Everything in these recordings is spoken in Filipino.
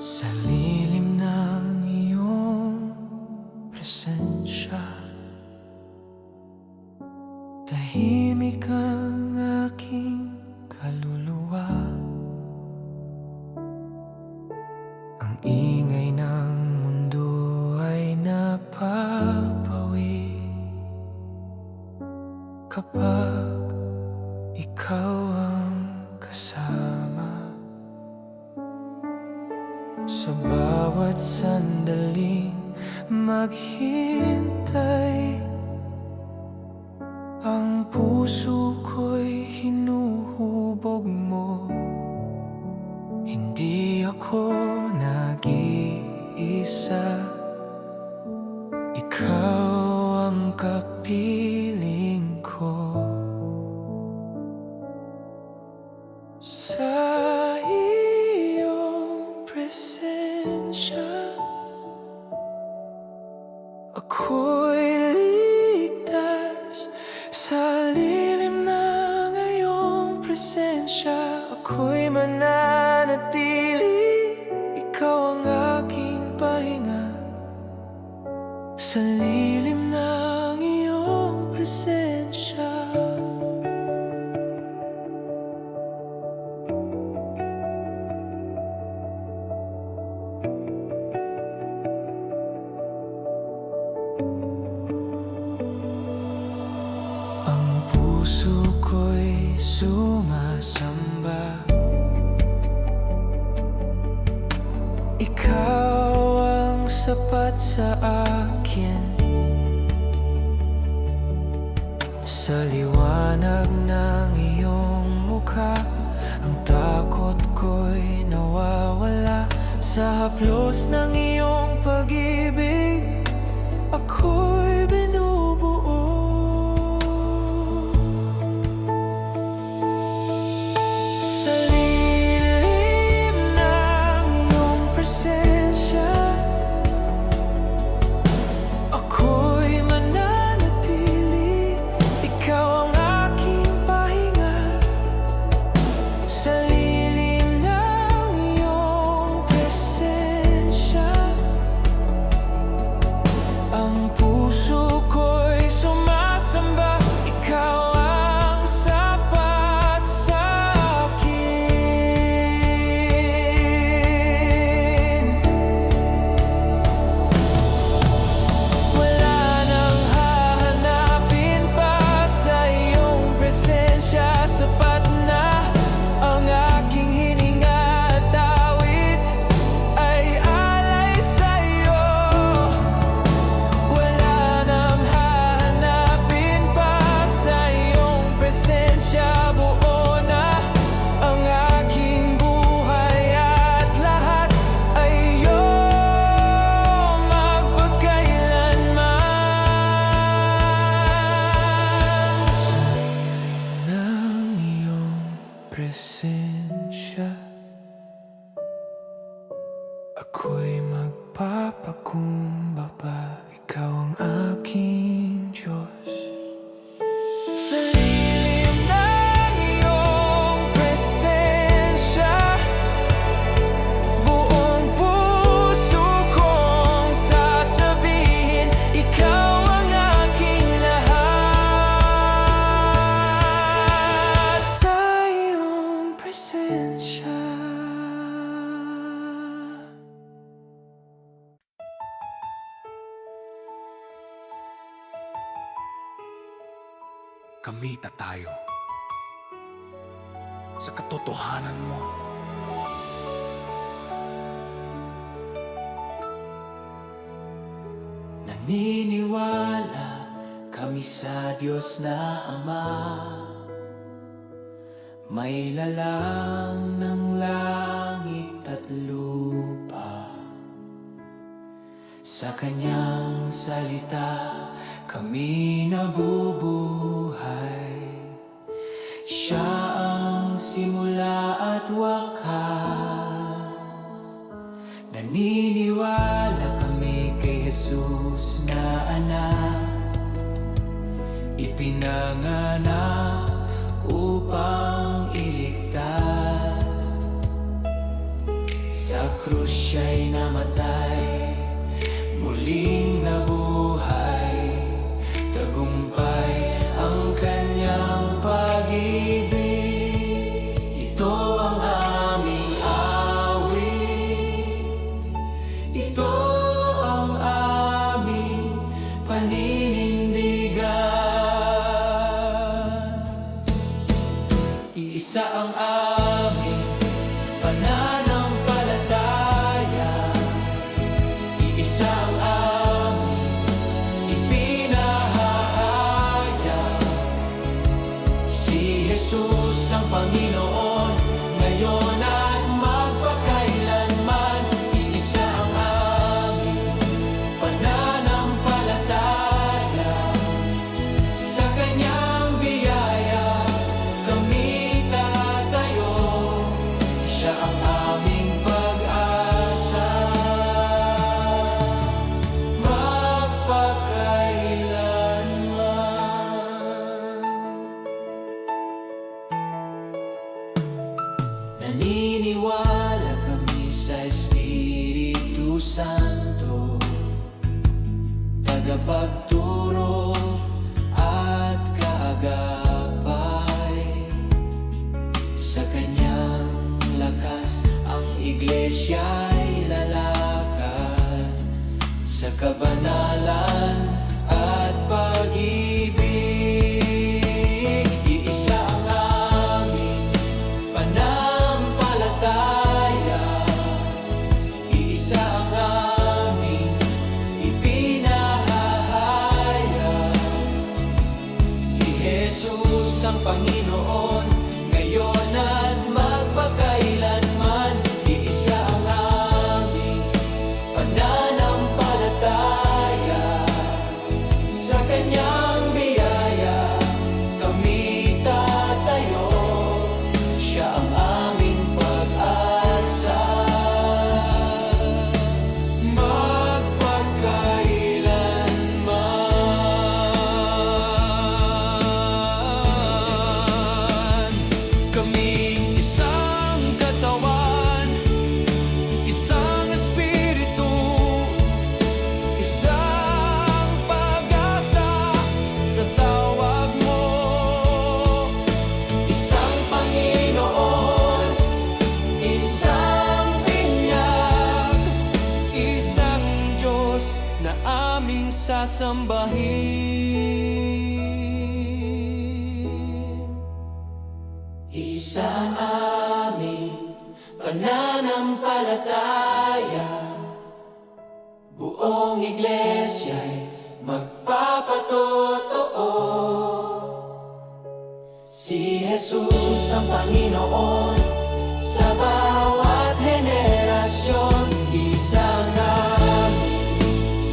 Sa lilim ng iyong presensya, tahimik ang aking kaluluwa. Ang ingay ng mundo ay napapawi kapag ikaw ang kasama. Sa bawat sandaling maghintay, ang puso ko'y hinuhubog mo. Hindi ako nag-iisa, ikaw ang kapiling ko. Sa iyong presensya, ako'y ligtas. Sa lilim ng iyong presensya, ako'y mananatili. Ikaw ang aking pahinga. Sa lilim ng iyong presensya, ang puso ko'y sumasamba. Ikaw ang sapat sa akin. Sa liwanag ng iyong mukha, ang takot ko'y nawawala. Sa haplos ng iyong pag-ibig, ako'y binubuo. Sa lilim ng iyong presensya, ako'y mananatili. Ikaw ang aking pahinga. Sa lilim ng iyong presensya, ang puso ko'y sumasamba. Ikaw ang sapat sa akin. Wala nang hahanapin pa sa iyong presensya. Sapat na ang aking hininga at awit ay alay sa iyo. Wala nang hahanapin pa sa iyong presensya. Buo na ang aking buhay at lahat ay iyong magpakailanman. Sa lilim ng iyong presensya, ako'y magpapakumbaba. Ikaw ang aking Diyos. Sa lilim ng iyong presensya, buong puso kong sasabihin, ikaw ang aking lahat. Sa iyong presensya. Kamita tayo sa katotohanan mo. Naniniwala kami sa Diyos na Ama, may lalang ng langit at lupa. Sa kanyang salita kami nabubuhay. Siya ang simula at wakas. Naniniwala kami kay Jesus na anak, ipinanganak upang iligtas. Sa krus siya'y namatay, muling nabuhay. Tagumpay ang kanyang pag-ibig. Ito ang aming awit, ito ang aming paninindigan. Iisa ang aming pananampalataya, iisa ang aming ipinahahaya. Si Jesus ang Panginoon, ngayon at magpakailanman. Iisa ang aming pananampalataya, sa kanyang biyaya kami tatayo. Siya ang aming pag-asa, magpakailanman. Naniniwala kami sa Espiritu Santo, tagapagturo at kaagapay. Sa kanyang lakas ang iglesia'y lalakad, sa kabanalan at pag-ibig. Iisa ang aming pananampalataya, iisa ang aming ipinahahaya. Si Jesus ang Panginoon, ngayon at magpakailanman. Iisa ang aming pananampalataya, sa kanyang biyaya kami tatayo. Siya ang aming pag-asa, magpakailanman. Kaming isang katawan, isang espiritu, isang pag-asa sa tawag mo. Isang Panginoon, isang binyag, isang Diyos na aming sasambahin. Isa ang aming pananampalataya, buong iglesya'y magpapatotoo. Si Jesus ang Panginoon, sa bawat henerasyon. Isa ang aming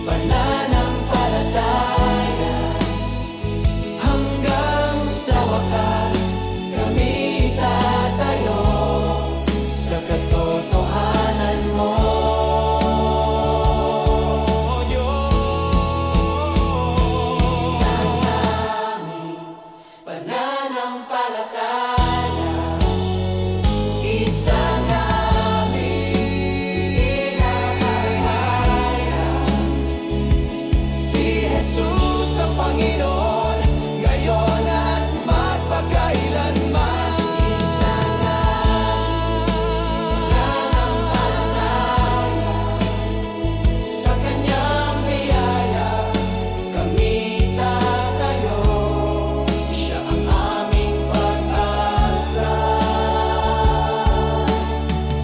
pananampalataya, hanggang sa wakas kami tatayo sa katotohanan mo, Diyos. Sa aming pananampalataya, isang aming pinahahaya. Si Jesus ang Panginoon, ngayon at magpakailanman. Isang pananampalataya, sa kanyang biyaya kami tatayo. Siya ang aming pag-asa,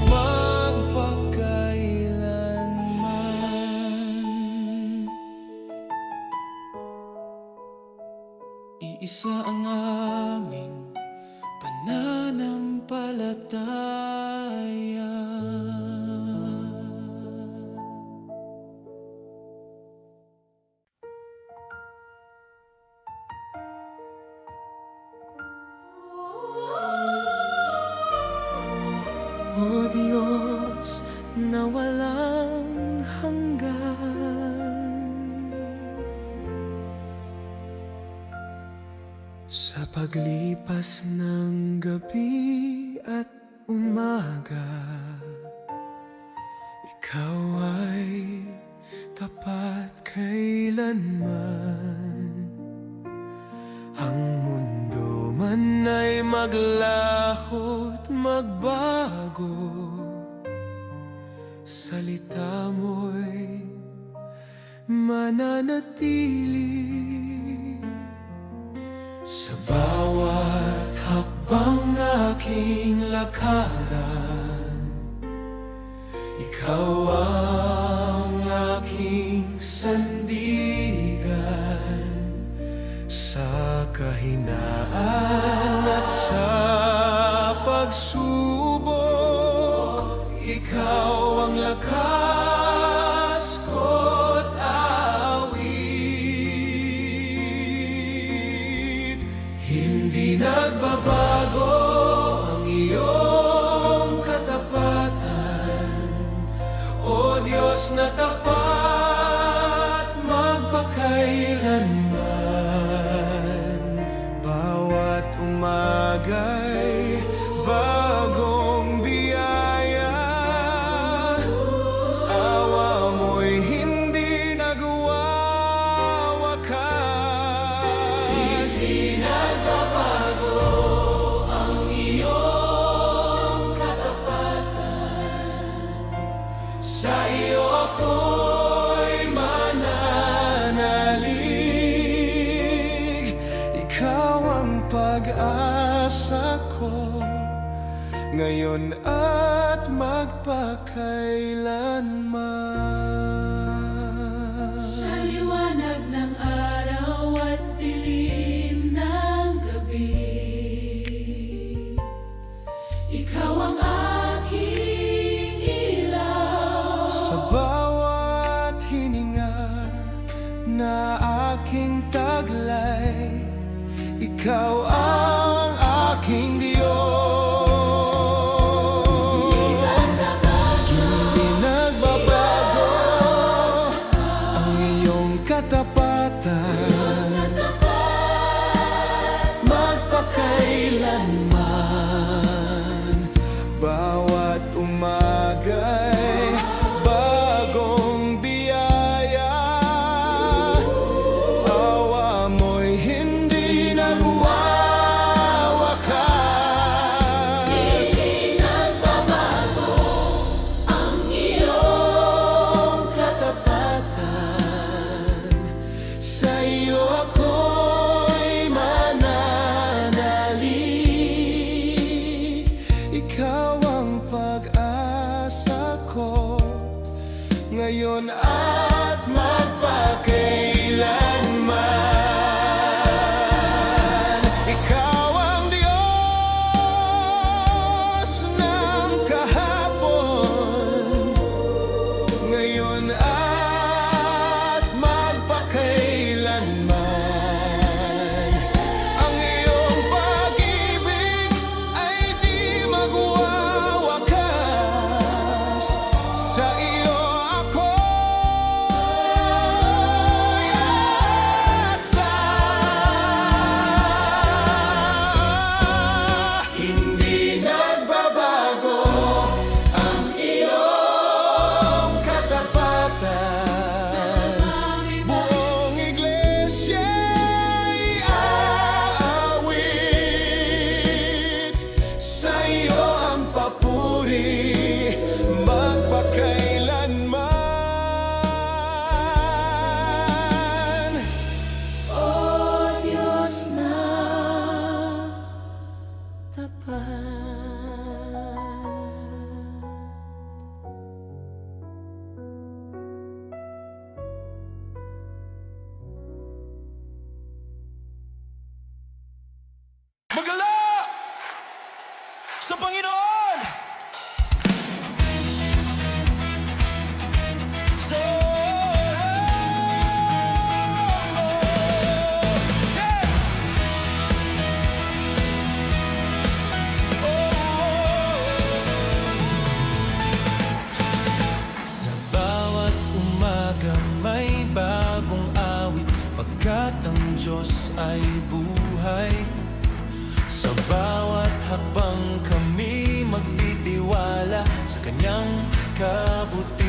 magpakailanman. Iisa ang aming pananampalataya. O Diyos na walang hanggan, Sa paglipas ng gabi at umaga, Ikaw ay tapat kailanman. Ang mundo man ay maglaho't magbago, salita mo'y mananatili. Sa bawat hakbang aking lakaran, ikaw ang aking sandigan. Sa kahinaan at sa pagsubok, ikaw ang lakas ko't awit. Hindi nagbabago ang iyong katapatan, O Diyos na tapat magpakailanman. Bawat umaga'y bagong biyaya, awa mo'y hindi nagwawakas. Di nagbabago ang iyong katapatan, sa iyo ako'y mananalig. Ikaw ang pag-asa ko, ngayon at magpakailanman. Sa liwanag ng araw at dilim ng gabi, ikaw ang aking ilaw. Sa bawat hininga na aking taglay, ikaw ang aking Diyos. Hindi nagbabago ang iyong katapatan, magpakailanman. Bawat umaga'y bagong biyaya, awa mo'y hindi nagwawakas. Di nagbabago ang iyong Katapatan, sa iyo ako'y mananalig. Ikaw ang pag-asa ko, ngayon at magpakailanman. Ikaw ang Diyos ng kahapon, ngayon at magpakailanman. Ang iyong pag-ibig ay di magwawakas. Sa iyo ako'y asa. Hindi nagbabago ang iyong katapatan, buong iglesia'y aawit. Sa iyo ang papuri magpakailanman. O Diyos na tapat. Magala sa Panginoon! So, yeah! Sa bawat umaga may bagong awit, pagkat ang Diyos ay buhay. Sa bawat hakbang kami magtitiwala sa kanyang kabutihan.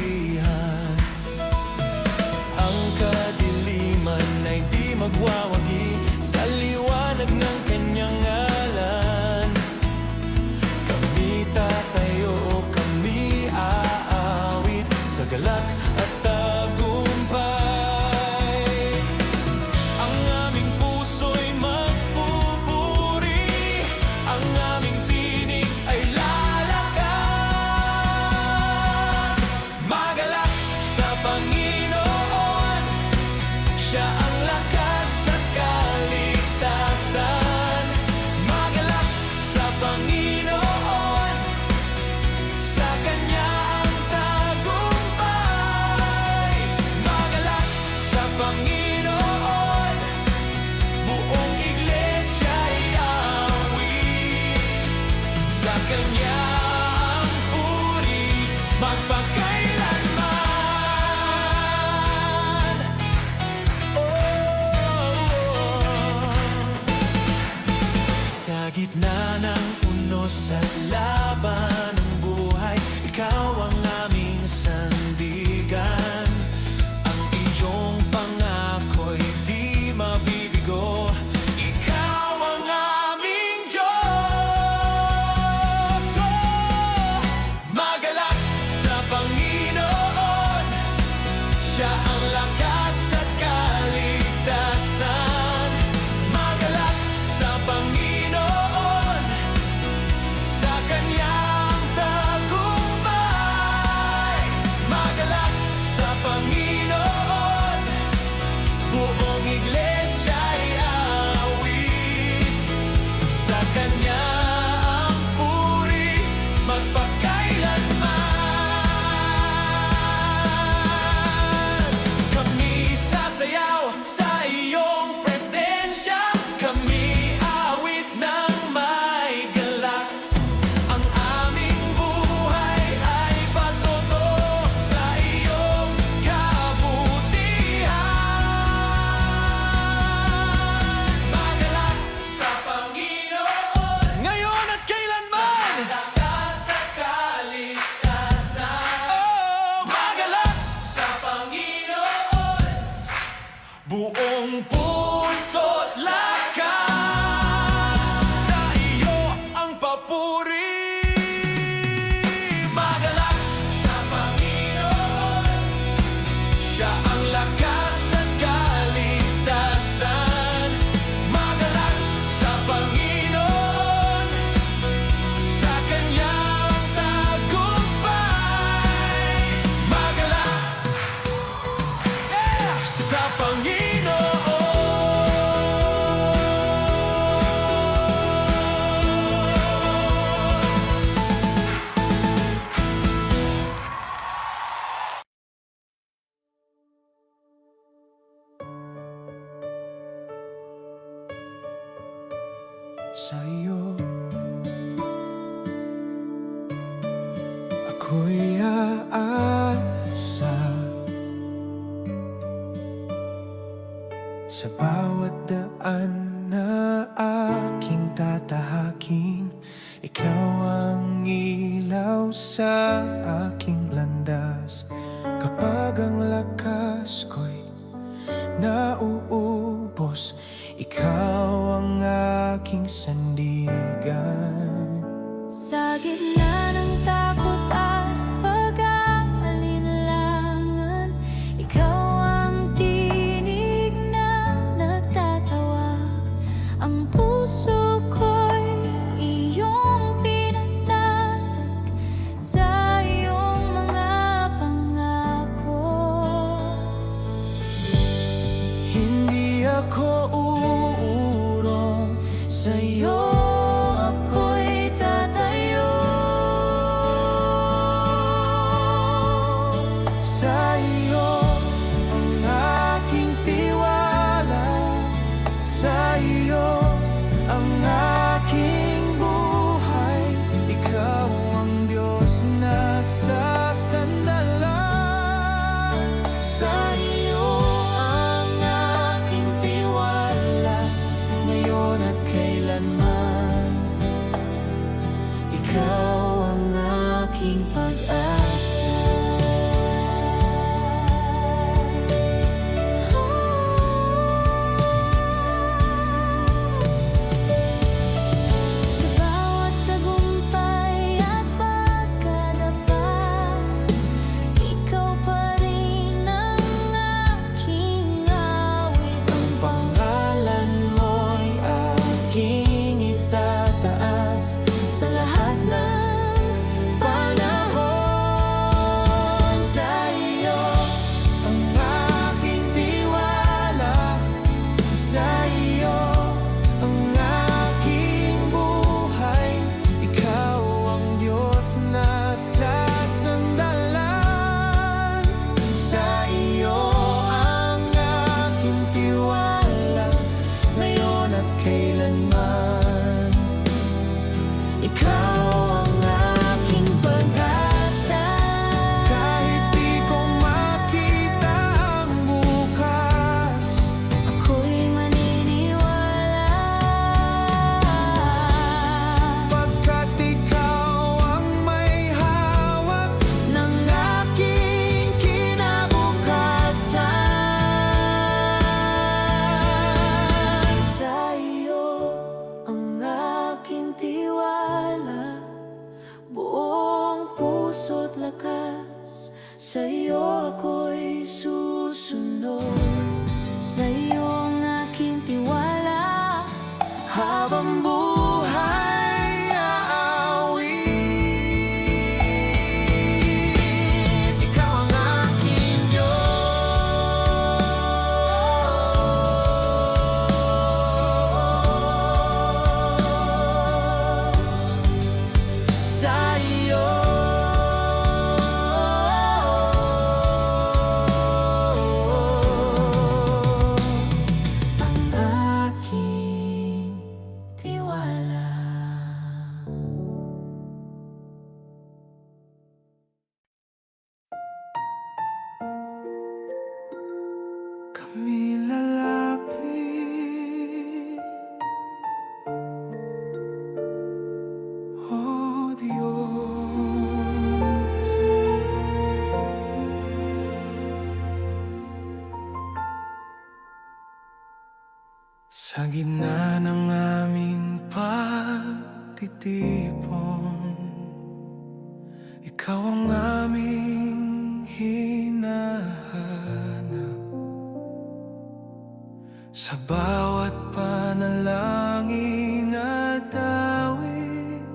sa'yo. Ako'y aasa sa bawat daan na aking tatahakin. Ikaw ang ilaw sa aking landas. Kapag ang lakas ko'y nauubos, ikaw ang aking sandigan. Sa gitna ng takot at pag-aalinlangan, ikaw ang tinig na nagtatawag. Ang puso ko'y iyong pinatatag sa iyong mga pangako. Hindi ako uurong sa'yo. Ako'y tatayo Sa iyo ang aking tiwala, sa iyo ang aking buhay. Ikaw ang Diyos na sasandalan. Sa iyo ang aking tiwala, ngayon at kailanman. Ikaw ang aking pag-asa. sa bawat tagumpay at pagkadapa. Ikaw pa rin ang aking awit. Ang pangalan mo'y aking itataas sa lahat ng panahon. Sa iyo ang aking tiwala, sa iyo ang aking buhay. Ikaw ang Diyos na sasandalan. Sa iyo ang aking tiwala, ngayon at kailanman. Ikaw ang aking pag-asa. Kahit di ko makita ang bukas, Ako'y maniniwala. pagkat ikaw ang may hawak Nang aking kinabukasan. sa iyo ang aking tiwala, buong puso't lakas. Sa iyo ako'y susunod. Sa iyo ang aking tiwala, Habang buhay aawit, ikaw ang aking Diyos. Sa iyo ang aking tiwala. Kami lalapit, oh Diyos. Sa gitna ng aming pagtitipon, ikaw ang aming hinahanap. Sa bawat panalangin at awit,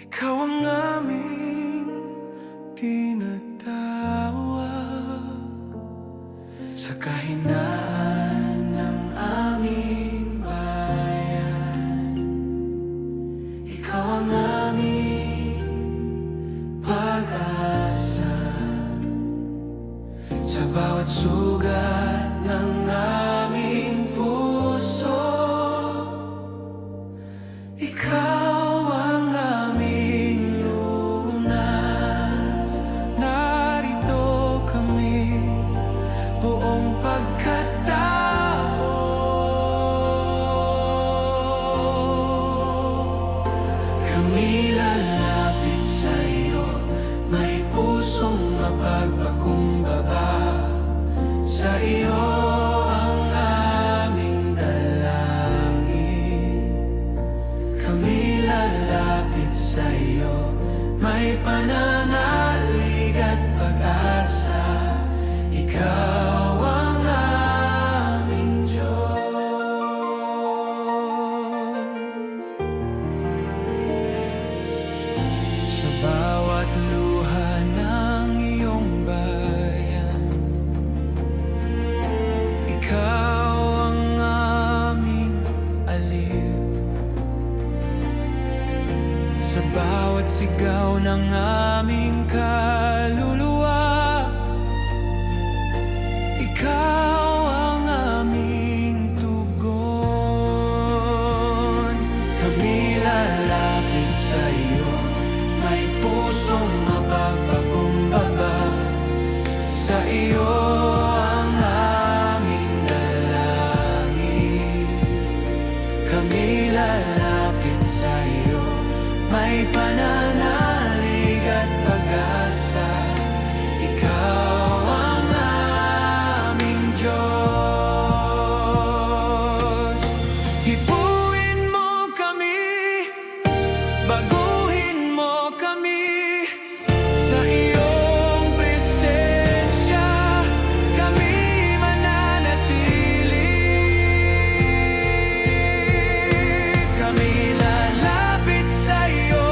ikaw ang aming tinatawag. Sa kahinaan ng aming bayan, ikaw ang aming pag-asa. Sa bawat sugat ng aming puso, mapagpakumbaba. Sa iyo ang aming dalangin, kami lalapit sa iyo, may pananalig at pag-asa. Ikaw ang aming Diyos. Sa bawat luha ng iyong bayan, ikaw ang aming aliw. Sa bawat sigaw ng aming kaluluwa, ikaw ang aming tugon. Kami lalapit sa iyo, may pusong mapagpakumbaba. Sa iyo ang aming dalangin, kami lalapit sa iyo, may pananalig at pag-asa. Ikaw ang aming Diyos. Hipuin mo kami, baguhin mo kami, sa iyong presensya kami mananatili. Kami lalapit sa iyo,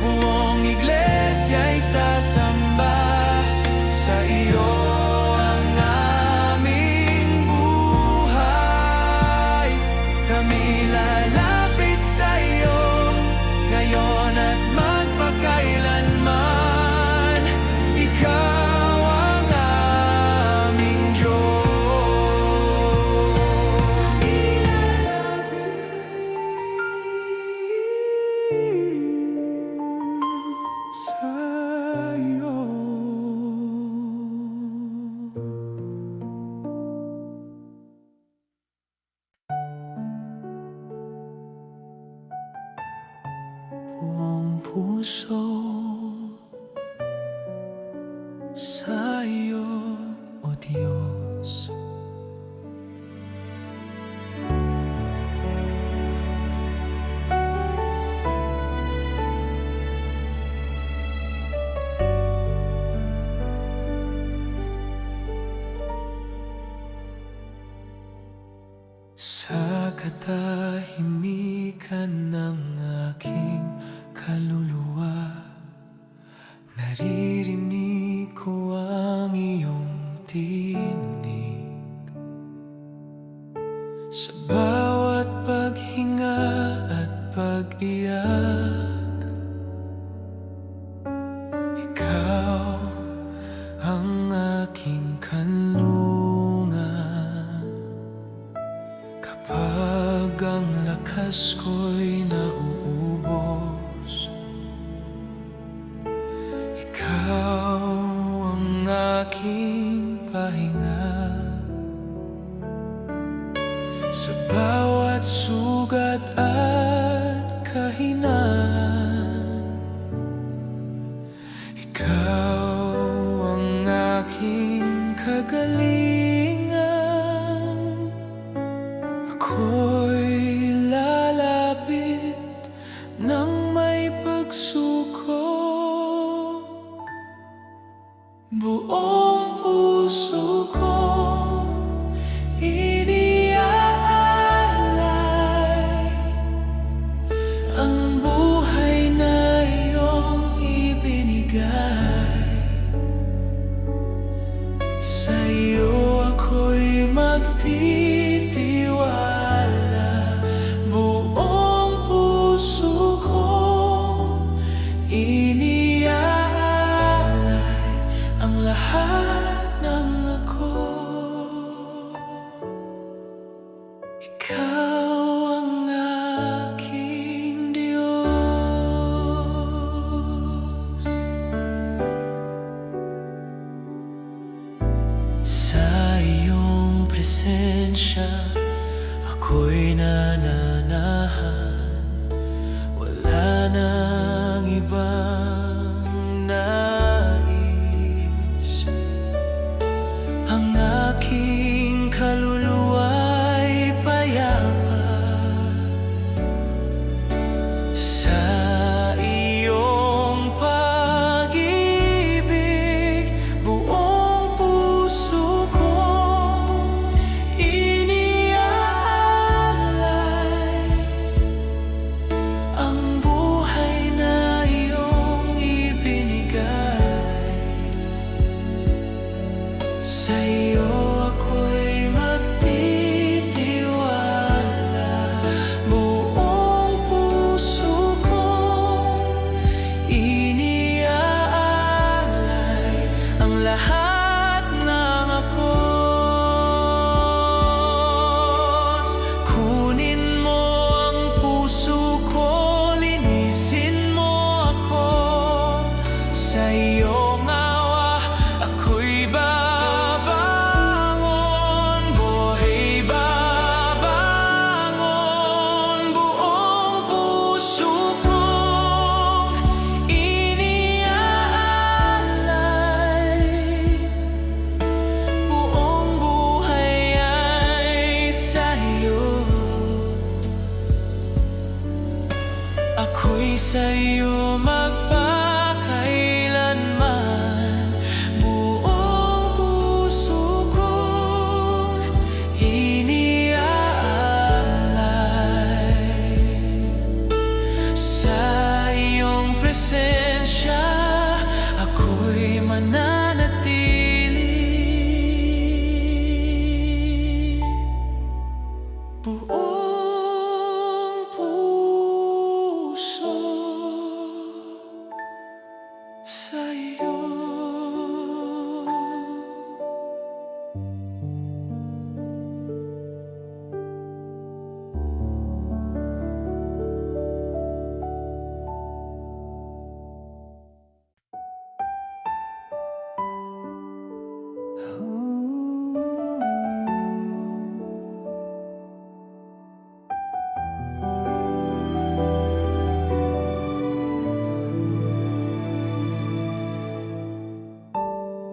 buong iglesia'y sasamba. Sa iyo ang aming buhay, kami lalapit sa iyo, ngayon at magpakailanman. Ikaw ang aming Diyos. Sa iyo. Buong puso sa iyo, O Diyos. Sa katahimikan ng aking kaluluwa, naririnig ko ang iyong tinig. Sa bawat paghinga at pag-iyak, ikaw ang aking kanlungan. Kapag ang lakas ko'y nauubos, ikaw ang aking pahinga. Sa bawat sugat at kahinaan, ikaw ang aking kagalingan. Ako'y lalapit nang may pagsuko, buong puso ko iniaalay ang buhay na iyong ibinigay. Sa iyo ako'y magtitiwala, buong puso ko iniaalay ang lahat ng ako. Ikaw ang aking Diyos. Sa iyong presensya ako'y nananahan, wala nang ibang nais. Sa'yo ako'y magtitiwala. Buong puso kong iniaalay ang lahat ng akos. Kunin mo ang puso ko, linisin mo ako. Sa iyong awa ako'y babangon, buhay babangon. Buong puso kong iniaalay, buong buhay ay sa'yo. Ako'y sa'yo magpakailanman. Buong puso kong iniaalay. Sa iyong presensya ako'y mananatili. Buong puso sa'yo.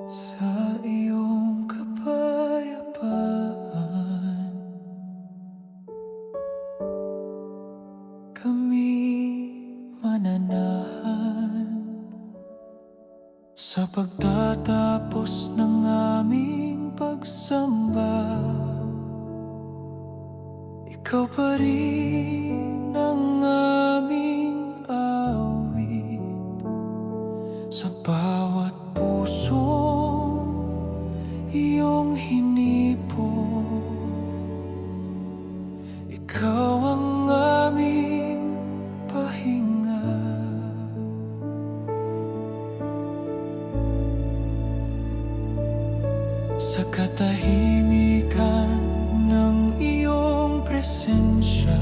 Sa iyong kapayapaan kami mananahan. Sa pagtatapos ng aming pagsamba, ikaw pa rin ang aming awit. Sa bawat pusong iyong hinipon, ikaw ang aming pahinga. Sa katahimikan ng iyong presensya,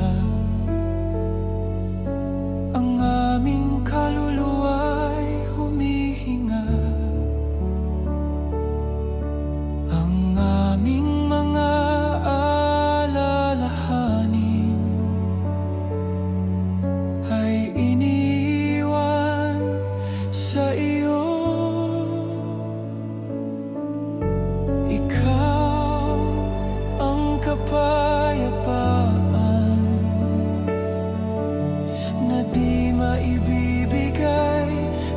ang aming kaluluwa'y humihinga. Ang aming mga alalahanin ay iniiwan sa iyo. Ikaw ang kapayapaan na di maibibigay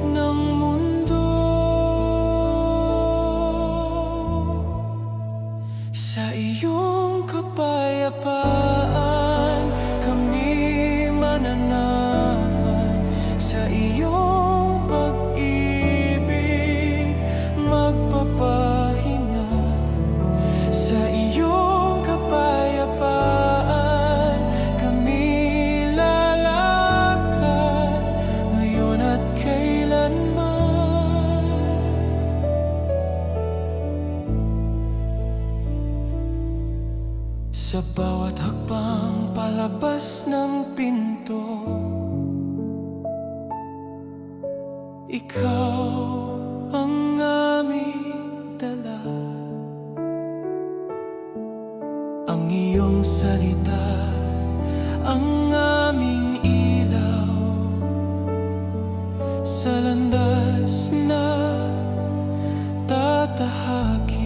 ng mundo. Sa iyong kapayapaan kami mananahan. Sa iyong pag-ibig magpapahinga. Sa iyong kapayapaan kami lalakad ngayon at kailanman. Sa bawat hakbang palabas ng pinto, ikaw ang aming dala. Ang iyong salita ang aming ilaw sa landas na tatahakin.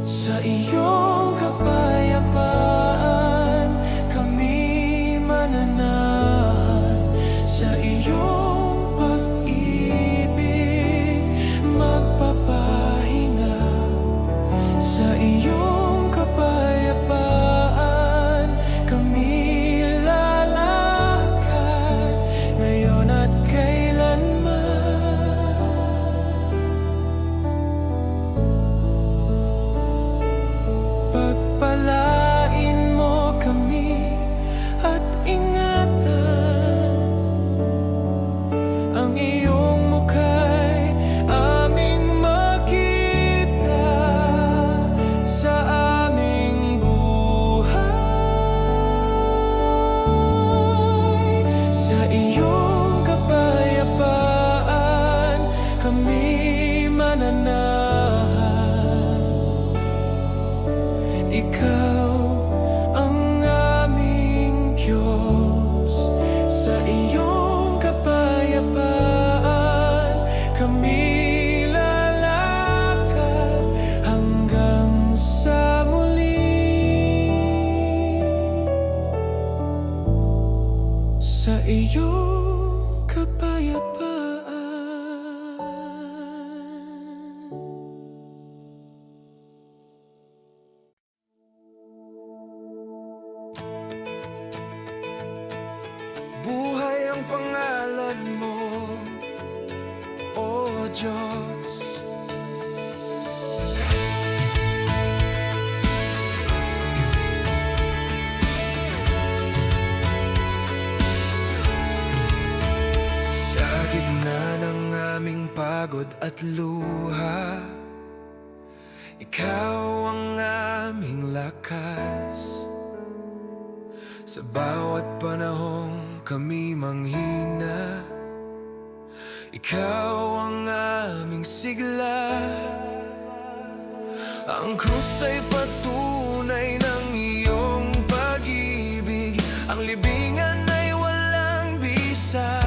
Sa iyong kapayapaan kami mananahan. Sa iyong pag-ibig magpapahinga. Sa iyong kapayapaan Buhay ang pangalan mo, O Diyos. Sa gitna ng aming pagod at luha, Ikaw ang aming lakas. Sa bawat panahong kami manghina, Ikaw ang aming sigla. Ang krus ay patunay ng iyong pag-ibig, ang libingan ay walang bisa.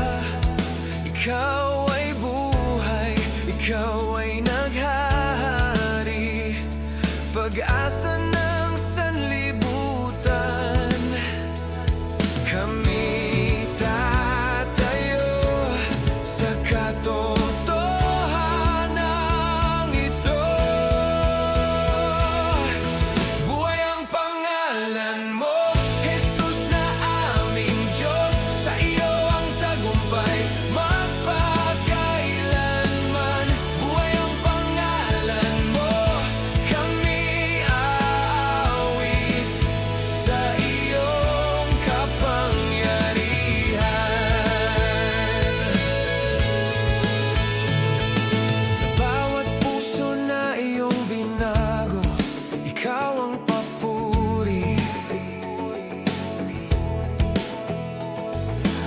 Ikaw ay buhay, ikaw ay naghahari, pag-asa ng sanlibutan. Kami tatayo sa katotohanan ito. Buhay ang pangalan mo, Jesus na aming Diyos. Sa iyo ang tagumpay magpakailanman. Buhay ang pangalan mo, kami aawit sa iyong kapangyarihan. Sa bawat puso na iyong binago, ikaw ang papuri.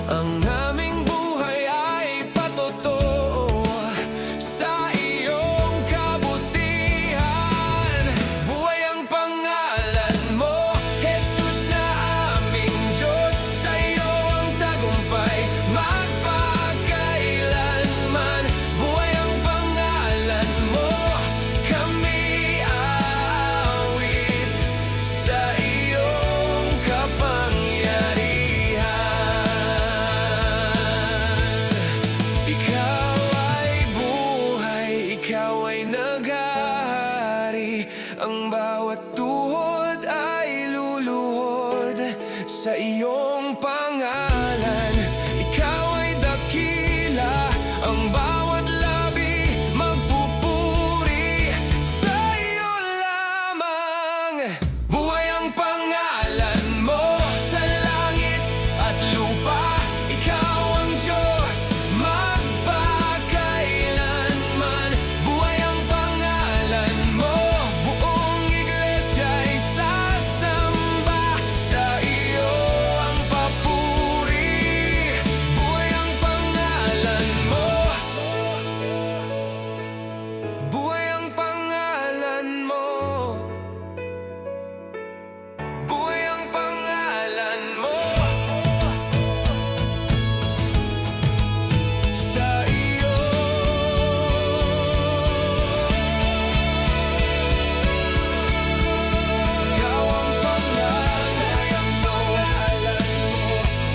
Ang aming buhay ay patotoo sa iyong kabutihan. Buhay ang pangalan mo, Jesus na aming Diyos. Sa iyo ang tagumpay magpakailanman. Buhay ang pangalan mo, kami aawit sa iyong kapangyarihan. Ikaw ay buhay, ikaw ay naghahari. Ang bawat tuhod ay luluhod sa iyong pangalan. Ikaw ay dakila, ang bawat labi magpupuri sa iyo lamang. Buhay ang pangalan mo sa langit at lupa. Ikaw ang Diyos magpakailanman. Buhay ang pangalan mo, buong iglesia ay sasamba. Sa iyo ang papuri. Buhay ang pangalan mo. Buhay ang pangalan mo. Buhay ang pangalan mo. Sa iyo ikaw ang pangalan mo.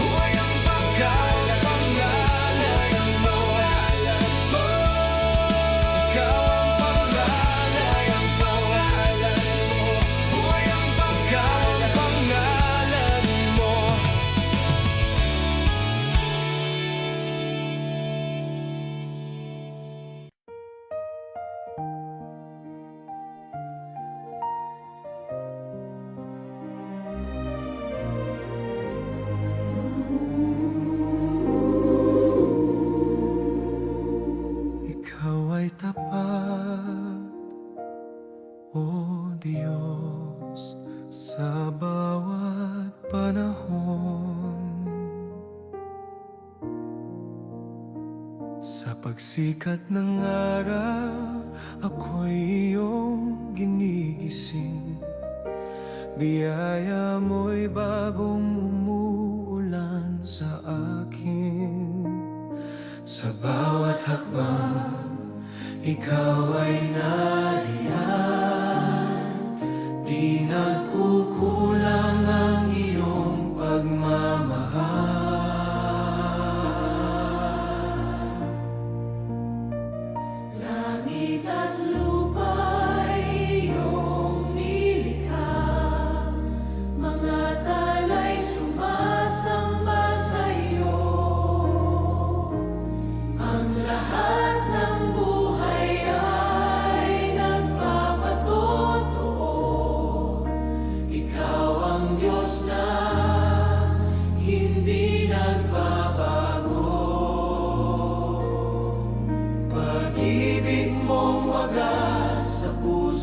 Buhay ang pangalan mo. Ikaw ang pangalan mo. Buhay ang pangalan mo. Ikaw ay tapat, O Diyos, sa bawat panahon. Sa pagsikat ng araw, ako'y iyong ginigising. Biyaya mo'y bagong umuulan sa akin. Sa bawat hakbang, ikaw ay nariyan. Di nagkukulang ang iyong pagmamahal.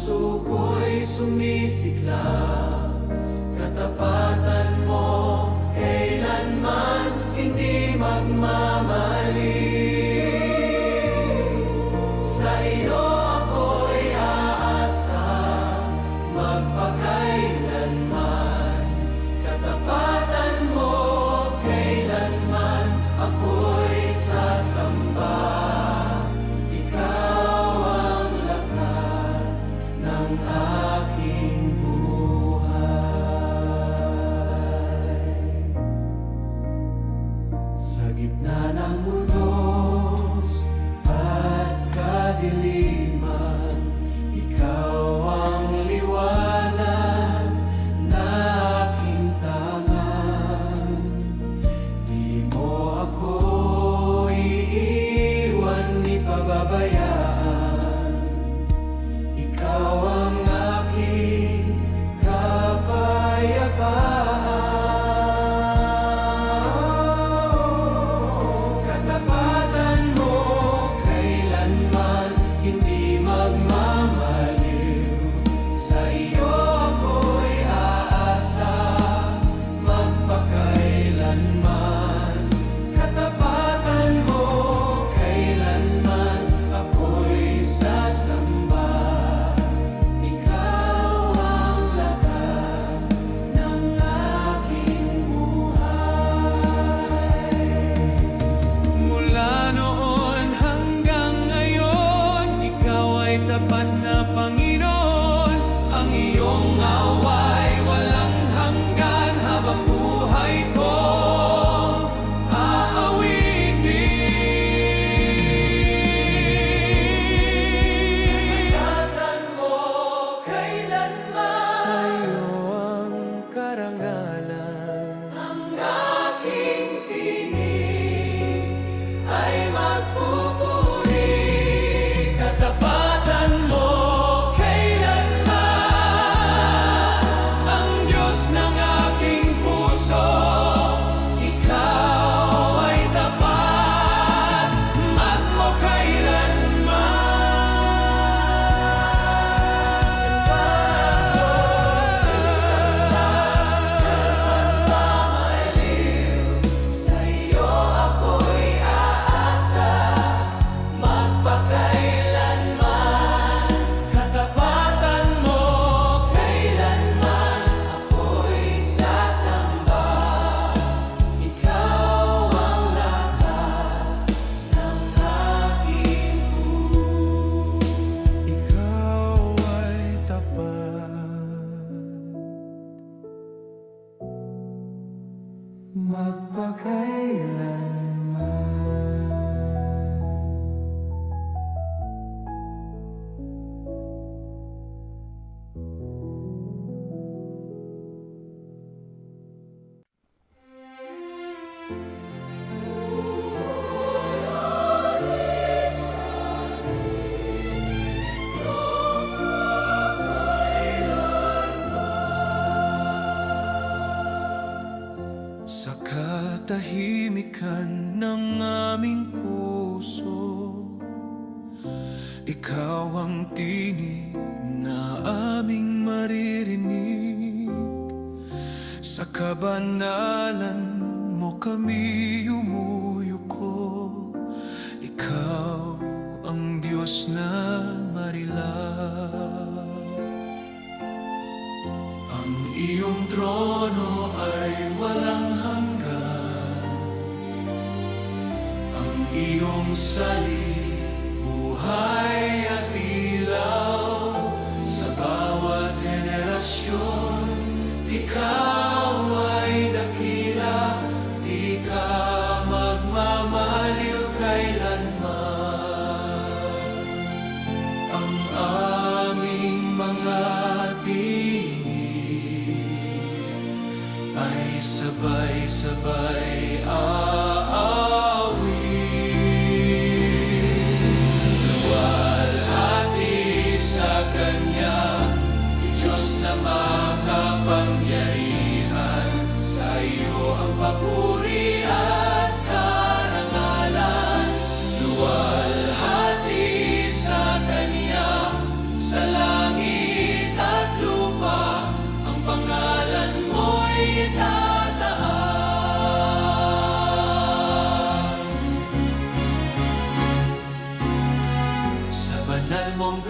puso ko'y sumisiklab. Katapatan mo kailanman hindi magmamali. Sa iyo ako'y aasa magpakailanman. Katapatan mo kailanman ako'y sasamba. Ikaw ang lakas ng aking buhay. Sa gitna ng unos at kadiliman, ikaw ang liwanag na aking tangan. Di mo ako iiwan ni pababayaan. Ikaw ang aking kapayapaan. Katapatan mo kailanman hindi magmamaliw. Sa iyo ako'y aasa magpakailanman. Katapatan mo kailanman ako'y sasamba. Ikaw ang lakas ng aking buhay. Mula noon hanggang ngayon, ikaw ay tapat na Panginoon. Ang iyong away walang hanggan habang buhay ko aawitin. Katapatan mo kailanman. Sa iyo ang karangalan. Ang aking tinig ay magpupuri. Katapatan mo kailanman. Ang Diyos ng aking puso, ikaw ay tapat mo kailanman. Sa iyo ako'y aasa magpakailanman. Katapatan mo kailanman ako'y sasamba. Ikaw ang lakas ng aking buhay. Ikaw ay tapat magpakailanman. Sa katahimikan ng aming puso, ikaw ang tinig na aming maririnig. Sa kabanalan mo kami umuyuko. Ikaw ang Diyos na marilak. Ang iyong trono ay walang hanggan. Ang iyong salib, buhay at ilaw. Sa bawat henerasyon, ikaw ay dakila. Di ka magmamaliw kailanman. Ang aming mga tinig ay sabay-sabay aawit.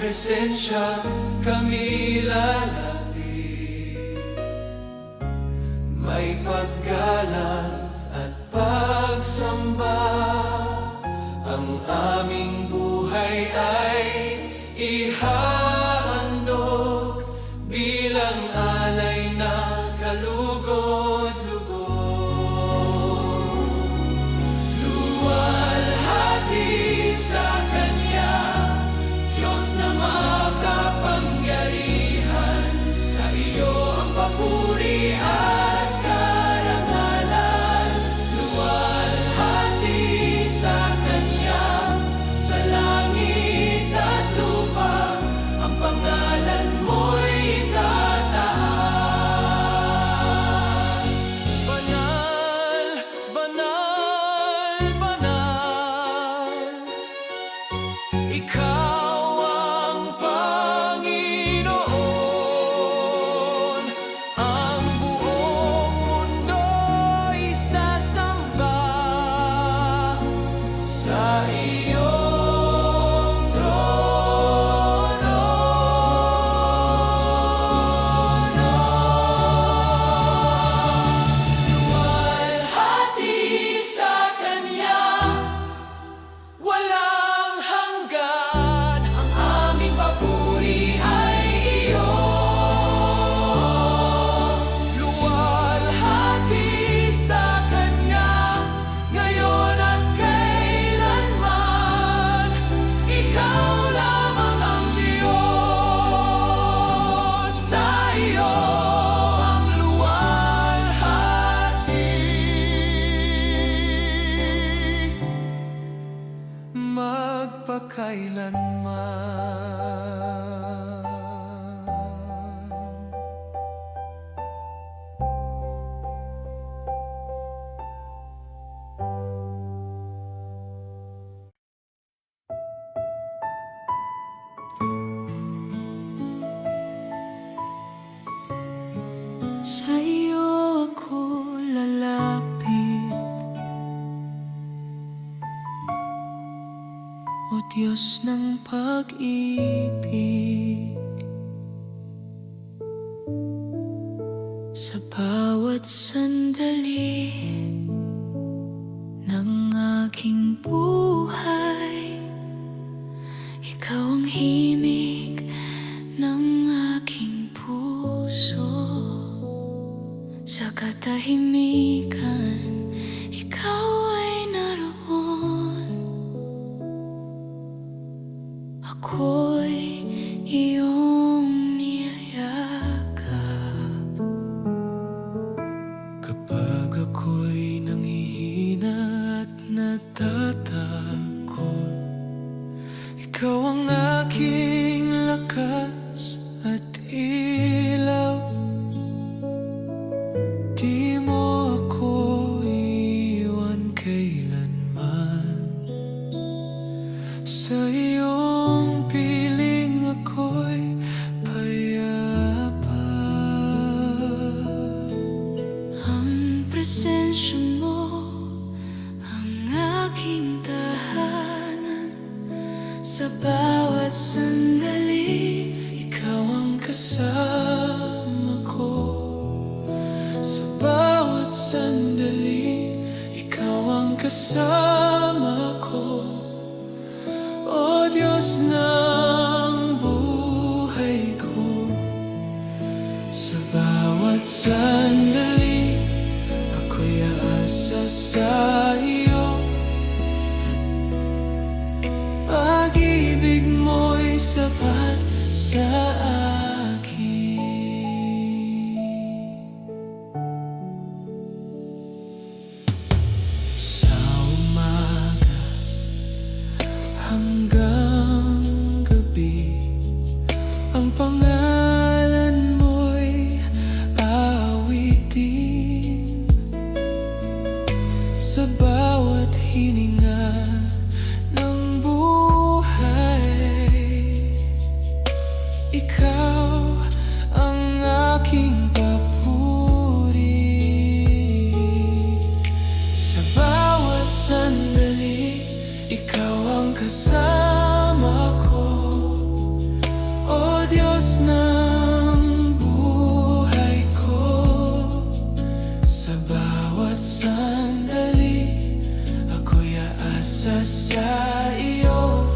presensya kami lalapit. May paggalang at pagsamba, ang aming buhay ay ihahandog bilang alay na kalugod-lugod. Luwalhati sa Kanya, Diyos na makapangyarihan, sa iyo ang papuri at karangalan. Luwalhati sa Kanya, sa langit at lupa, ang pangalan mo'y itataas. Banal, banal, banal, ikaw ang Panginoon. Ang buong mundo'y sasamba sa iyong trono. Luwalhati sa Kanya, walang hanggan, ang aming papuri ay iyo. Luwalhati sa Kanya, ngayon at kailanman, ikaw lamang ang Diyos, sa iyo ang luwalhati. Magpakailanman. Sa iyo ako lalapit, O Diyos ng pag-ibig. Sa bawat sandali ng aking buhay, ikaw ang himig ng aking puso. Sa katahimikan, ikaw ay naroon. Ako'y iyong niyayakap. Kapag ako'y nanghihina at natatakot, ikaw ang aking lakas at ilaw. Di mo ako iwan kailanman. Sa iyong piling ako'y payapa. Ang presensya mo ang aking tahanan. Sa bawat sandali, ikaw ang kasama ko. Sa bawat sandali, ikaw ang kasama ko. O Diyos ng buhay ko, sa bawat sandali, ako'y aasa sa iyo. Pag-ibig mo'y sapat sa akin. Sa umaga hanggang gabi, ang pangalan mo'y awitin. Sa bawat hininga ng buhay, ikaw ang aking papuri. Sa bawat sandali, ikaw ang kasama ko. O Diyos ng buhay ko, sa bawat sandali ako'y aasa sa iyo.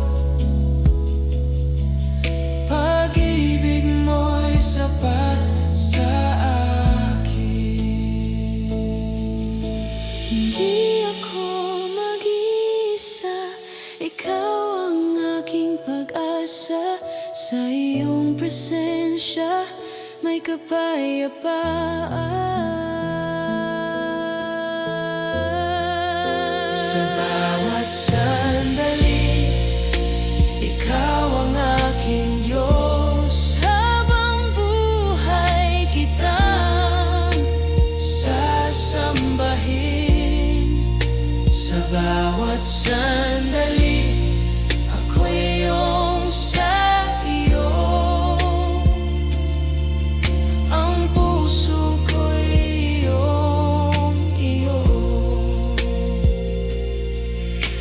Pag-ibig mo'y sapat sa akin. Hindi ako mag-iisa, ikaw ang aking pag-asa. Sa iyong presensya, may kapayapaan. Sa bawat sandali, ikaw ang aking Diyos. Habang buhay kitang Sasambahin sa bawat sandali, ako'y iyong sa iyo. Ang puso ko'y iyong iyo.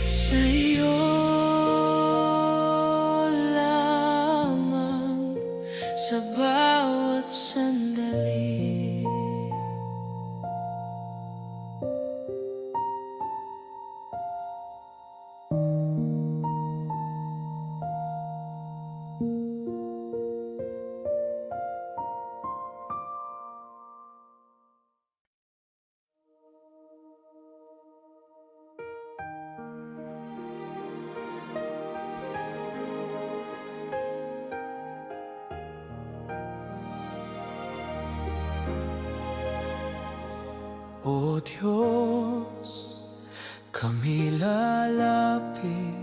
Sa iyo lamang, sa bawat sandali. O Diyos, kami lalapit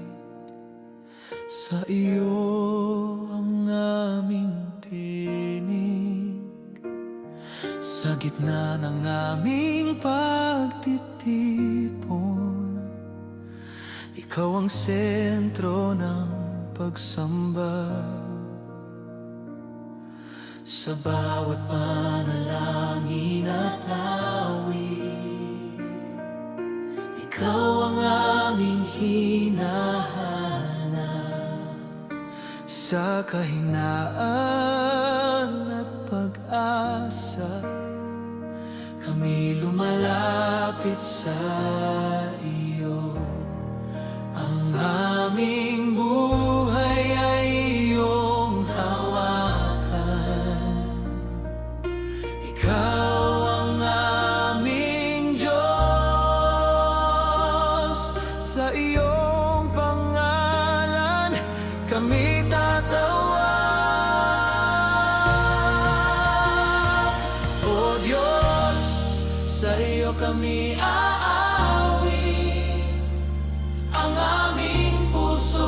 sa iyo ang aming tinig. Sa gitna ng aming pagtitipon, ikaw ang sentro ng pagsamba. Sa bawat panalangin at awit, ikaw ang aming hinahanap. Sa kahinaan at pag-asa, kami lumalapit sa iyo. Ang aming buhay ay iyong hawakan. Ikaw ang aming Diyos. Sa iyong pangalan kami tatawag. O Diyos, sa iyo kami aawi. Ang aming puso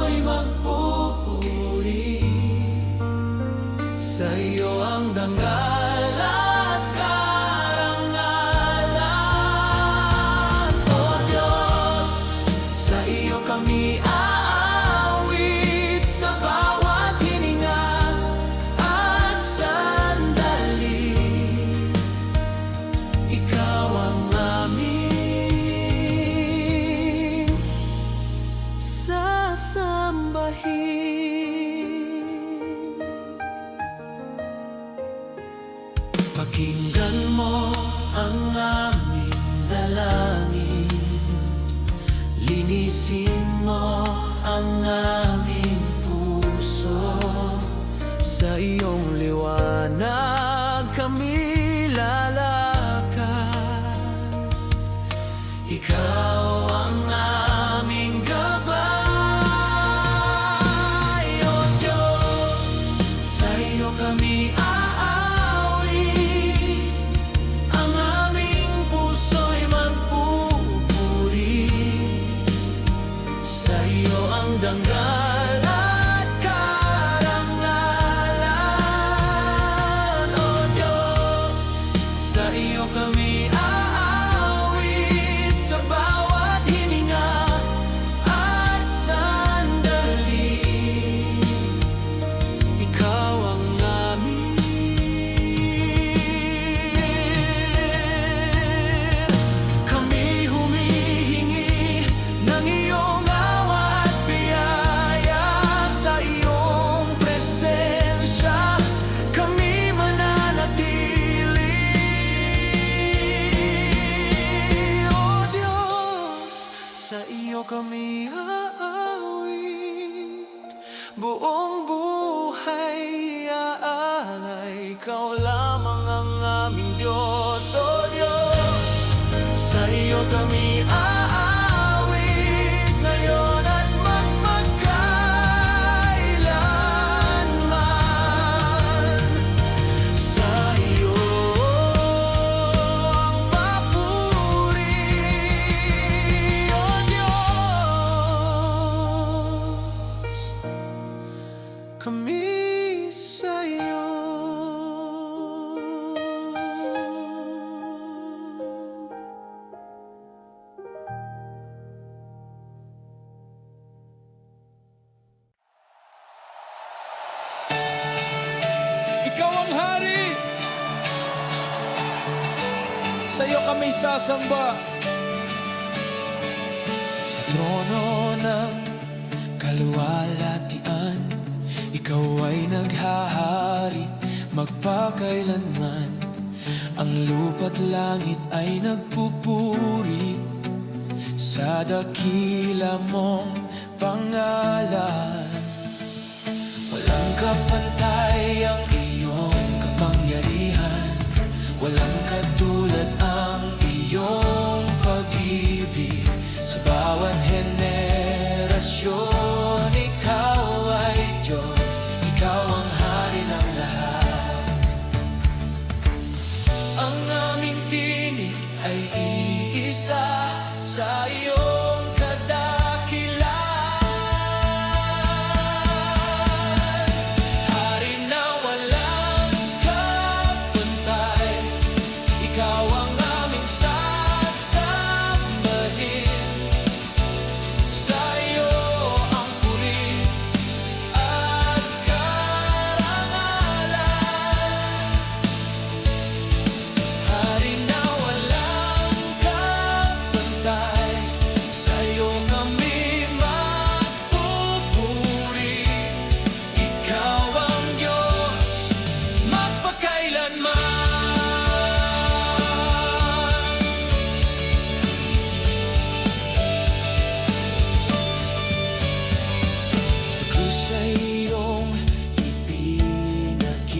buong buhay iaalay. Ikaw lamang ang aming Diyos, O Diyos. Sa iyo kami aawit ngayon at magpagkailanman. Sa iyo ang papuri, O Diyos. Kami sa iyo. Ikaw ang hari. Sa iyo kami sasamba. Sa trono ng kaluwalhatian, ikaw ay naghahari magpakailanman. Ang lupa't langit ay nagpupuri sa dakila mong pangalan. Walang kapantay ang iyong kapangyarihan, walang katulad ang iyong pag-ibig. Sa bawat henerasyon, ikaw ay Diyos, ikaw ang hari ng lahat. Ang aming tinig ay iisa sa iyong kadakilan. Hari na walang kapantay, ikaw ang aming sasambahin. Sa iyo ang puri at karangalan. Hari na walang kapantay, sa iyo kami magpupuri. Ikaw ang Diyos magpakailanman. Sa krus ay iyong ipinakita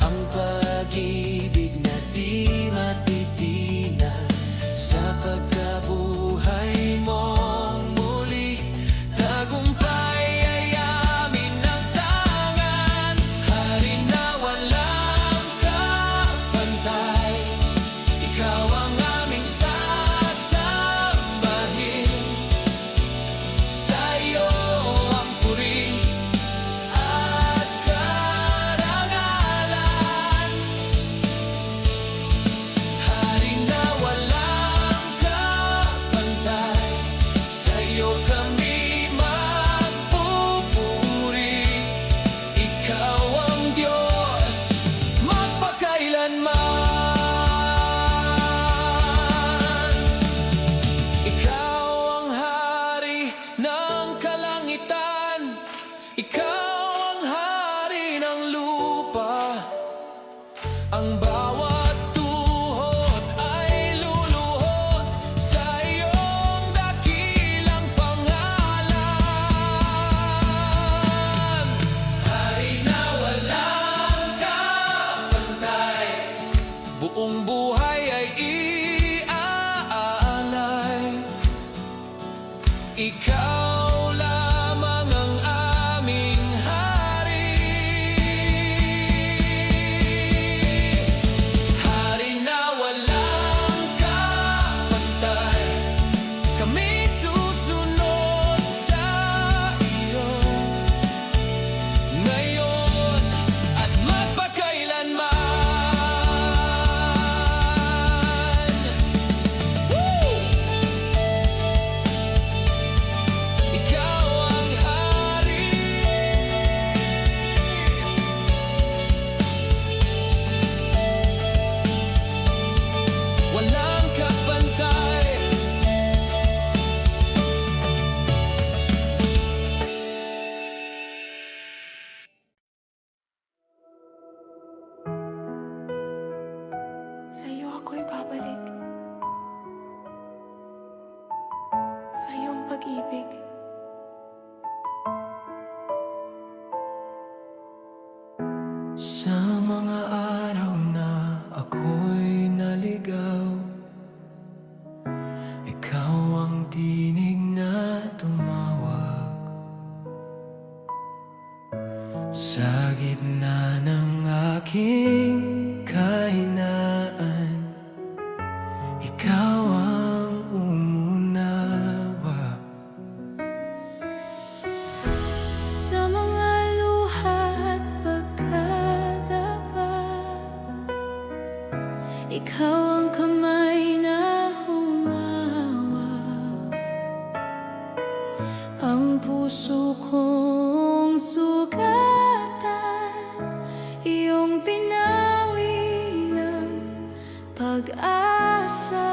ang pag-ibig na di matitinag. Sa pagkabuhay mong muli, tagumpay ay amin ng tangan. Hari na walang kapantay, ikaw ang aming sasambahin. Sa iyo ang puri at karangalan. Hari na walang kapantay, sa iyo kami magpupuri. Ikaw ang Diyos magpakailanman. Ikaw ang hari ng kalangitan, ikaw ang hari ng lupa. Ang bawat tuhod ay luluhod sa iyong dakilang pangalan. Hari na walang kapantay, buong buhay ay iaalay. Ikaw lamang ang aming Sa mga araw na ako'y naligaw, ikaw ang tinig na tumawag. Sa gitna ng aking kahinaan, ikaw ang umunawa. Sa mga luha at pagkadapat, ikaw ang kamay na humawak. Ang puso kong sugatan, iyong pinawi ng pag-asa.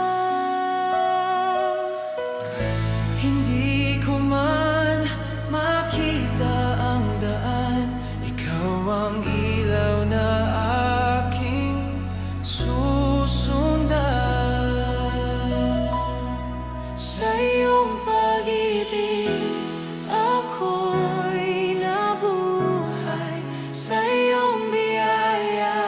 Hindi ko man makita ang daan, ikaw ang ilaw na aking susundan. Sa iyong pag-ibig, ako'y nabuhay. Sa iyong biyaya,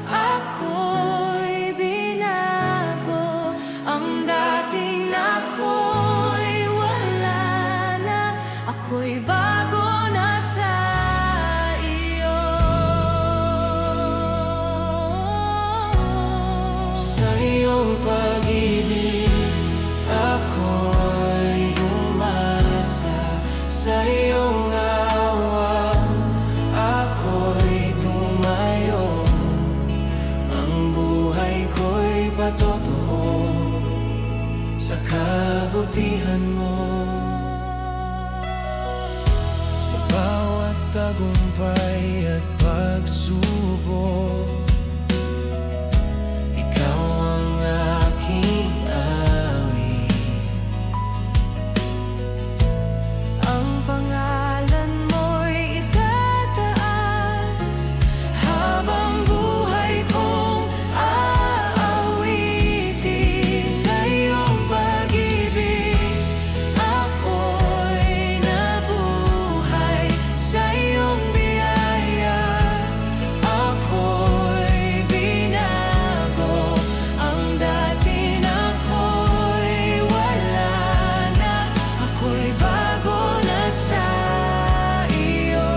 ako'y binago. Ang dating ako'y wala na, ako'y bago na sa iyo. Sa iyong pag-ibig, ako'y umasa. Sa iyong awa, ako'y tumayo. Ang buhay ko'y patotoo sa kabutihan mo. Sa bawat tagumpay at pagsubok, ikaw ang aking awit. Ang pangalan mo'y itataas, habang buhay kong aawitin. Sa iyong pag-ibig, ako'y nabuhay. Sa iyong biyaya, ako'y binago. Ang dati na ako'y wala na, ako'y bago na sa iyo.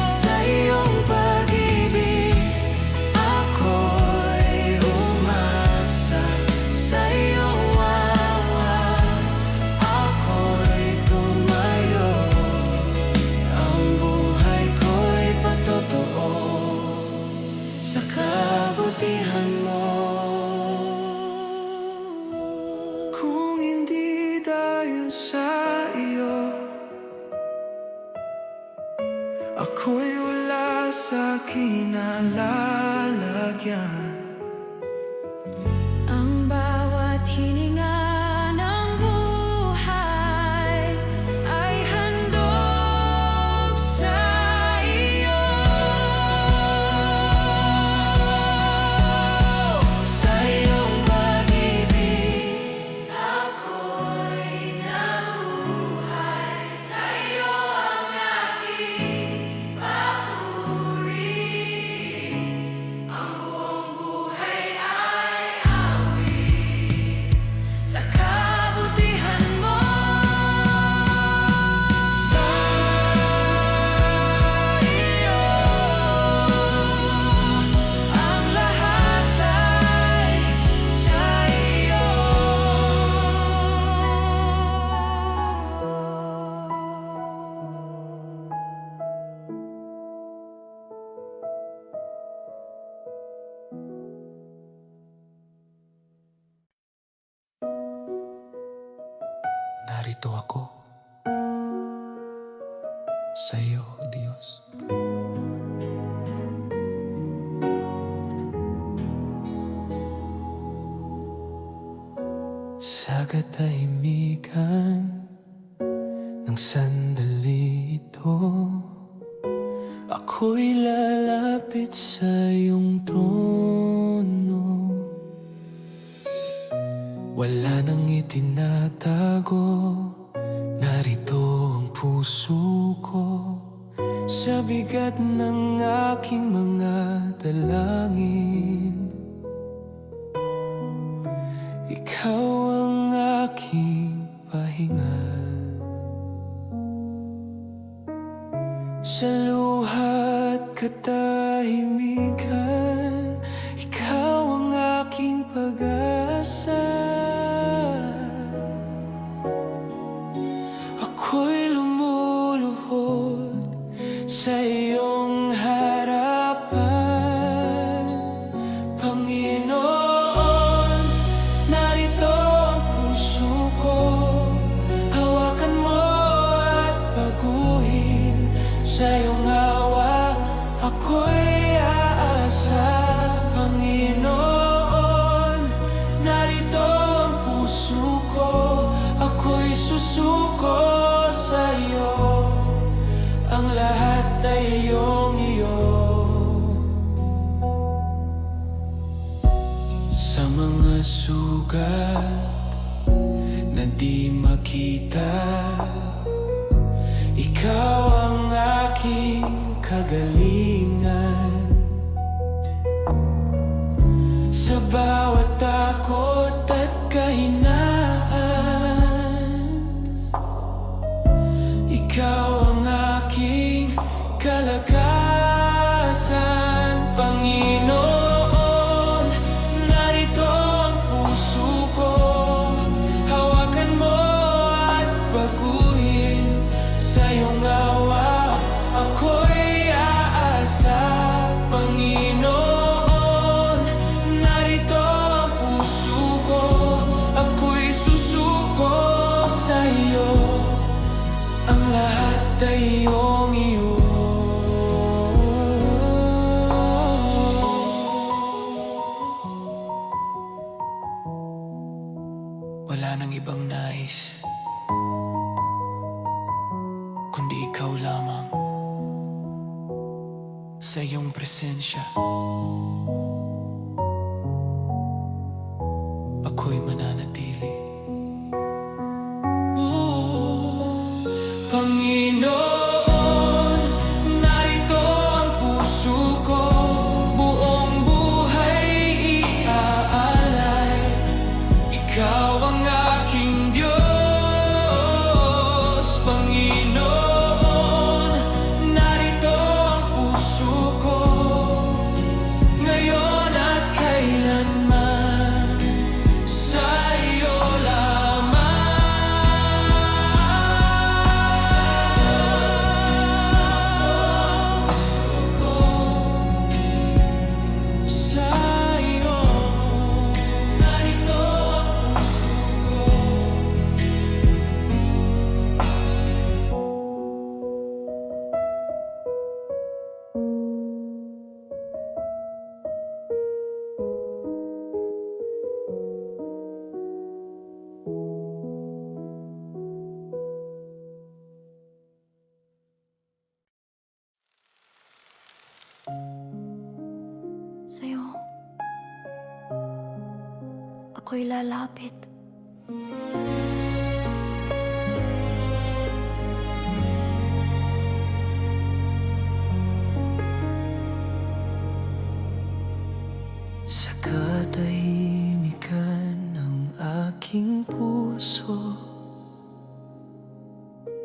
Sa iyong pag-ibig, ako'y umasa. Sa iyong awa, ako'y tumayo. Ang buhay ko'y patotoo sa kabutihan mo. Kung hindi dahil sa iyo, ako'y wala sa kinalalagyan. Ang bawat hininga ng buhay ay handog sa iyo. Sa iyong pag-ibig, Ako'y nabuhay. Sa iyo ang aking papuri. Ang buong buhay ay awit sa kabutihan mo. sa iyo, Ang lahat ay sa iyo. narito ako sa iyo, Diyos. Sa katahimikan ng sandali ito, ako'y lalapit sa iyong trono. Wala nang itinatago, Narito ang puso ko sa bigat ng aking mga dalangin. Ikaw ang aking pahinga. Sa luha't katahimikan, ikaw ang aking pag-asa. Ako'y lumuluhod sa iyong harapan, Panginoon. Narito ang puso ko, hawakan mo at baguhin. Sa iyong awa, ako'y aasa, Panginoon. Narito ang puso ko, ako'y susuko sa iyo. Ang lahat ay iyong-iyo. Sa mga sugat na di makita, ikaw ang aking kagalingan. Sa bawat takot at kahinaan, ikaw ang aking kalakasan, Panginoon. Narito ang puso ko, hawakan mo at baguhin. Sa iyong awa, ako'y aasa, Panginoon. Narito ang puso ko, ako'y susuko sa iyo. Ang lahat ay iyong-iyo. Wala nang ibang nais kundi ikaw lamang. Sa iyong presensya, ako'y mananatili. Panginoon, narito ang puso ko, buong buhay iaalay. Ikaw ang aking Diyos, Panginoon. Narito ang puso ko, ngayon at kailanman. Sa iyo lamang. Sa iyo, narito ang puso ko. Sa'yo, ako'y lalapit. Sa katahimikan ng aking puso,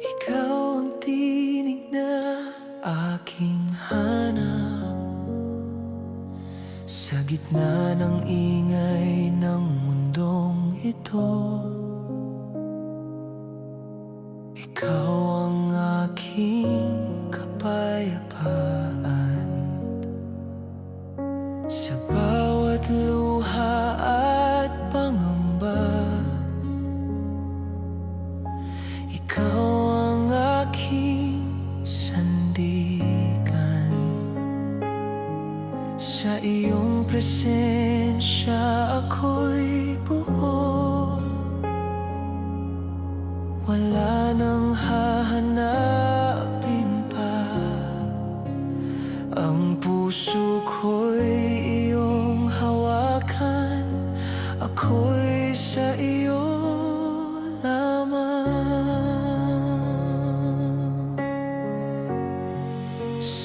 ikaw ang tinig na aking hanap. Sa gitna ng ingay ng mundong ito, ikaw ang aking kapayapaan. Sa bawat luha at pangamba, ikaw ang aking sandigan. Sa iyong presensya ako'y buo, wala nang hahanapin pa. Ang puso ko'y iyong hawakan, ako'y sa iyo lamang.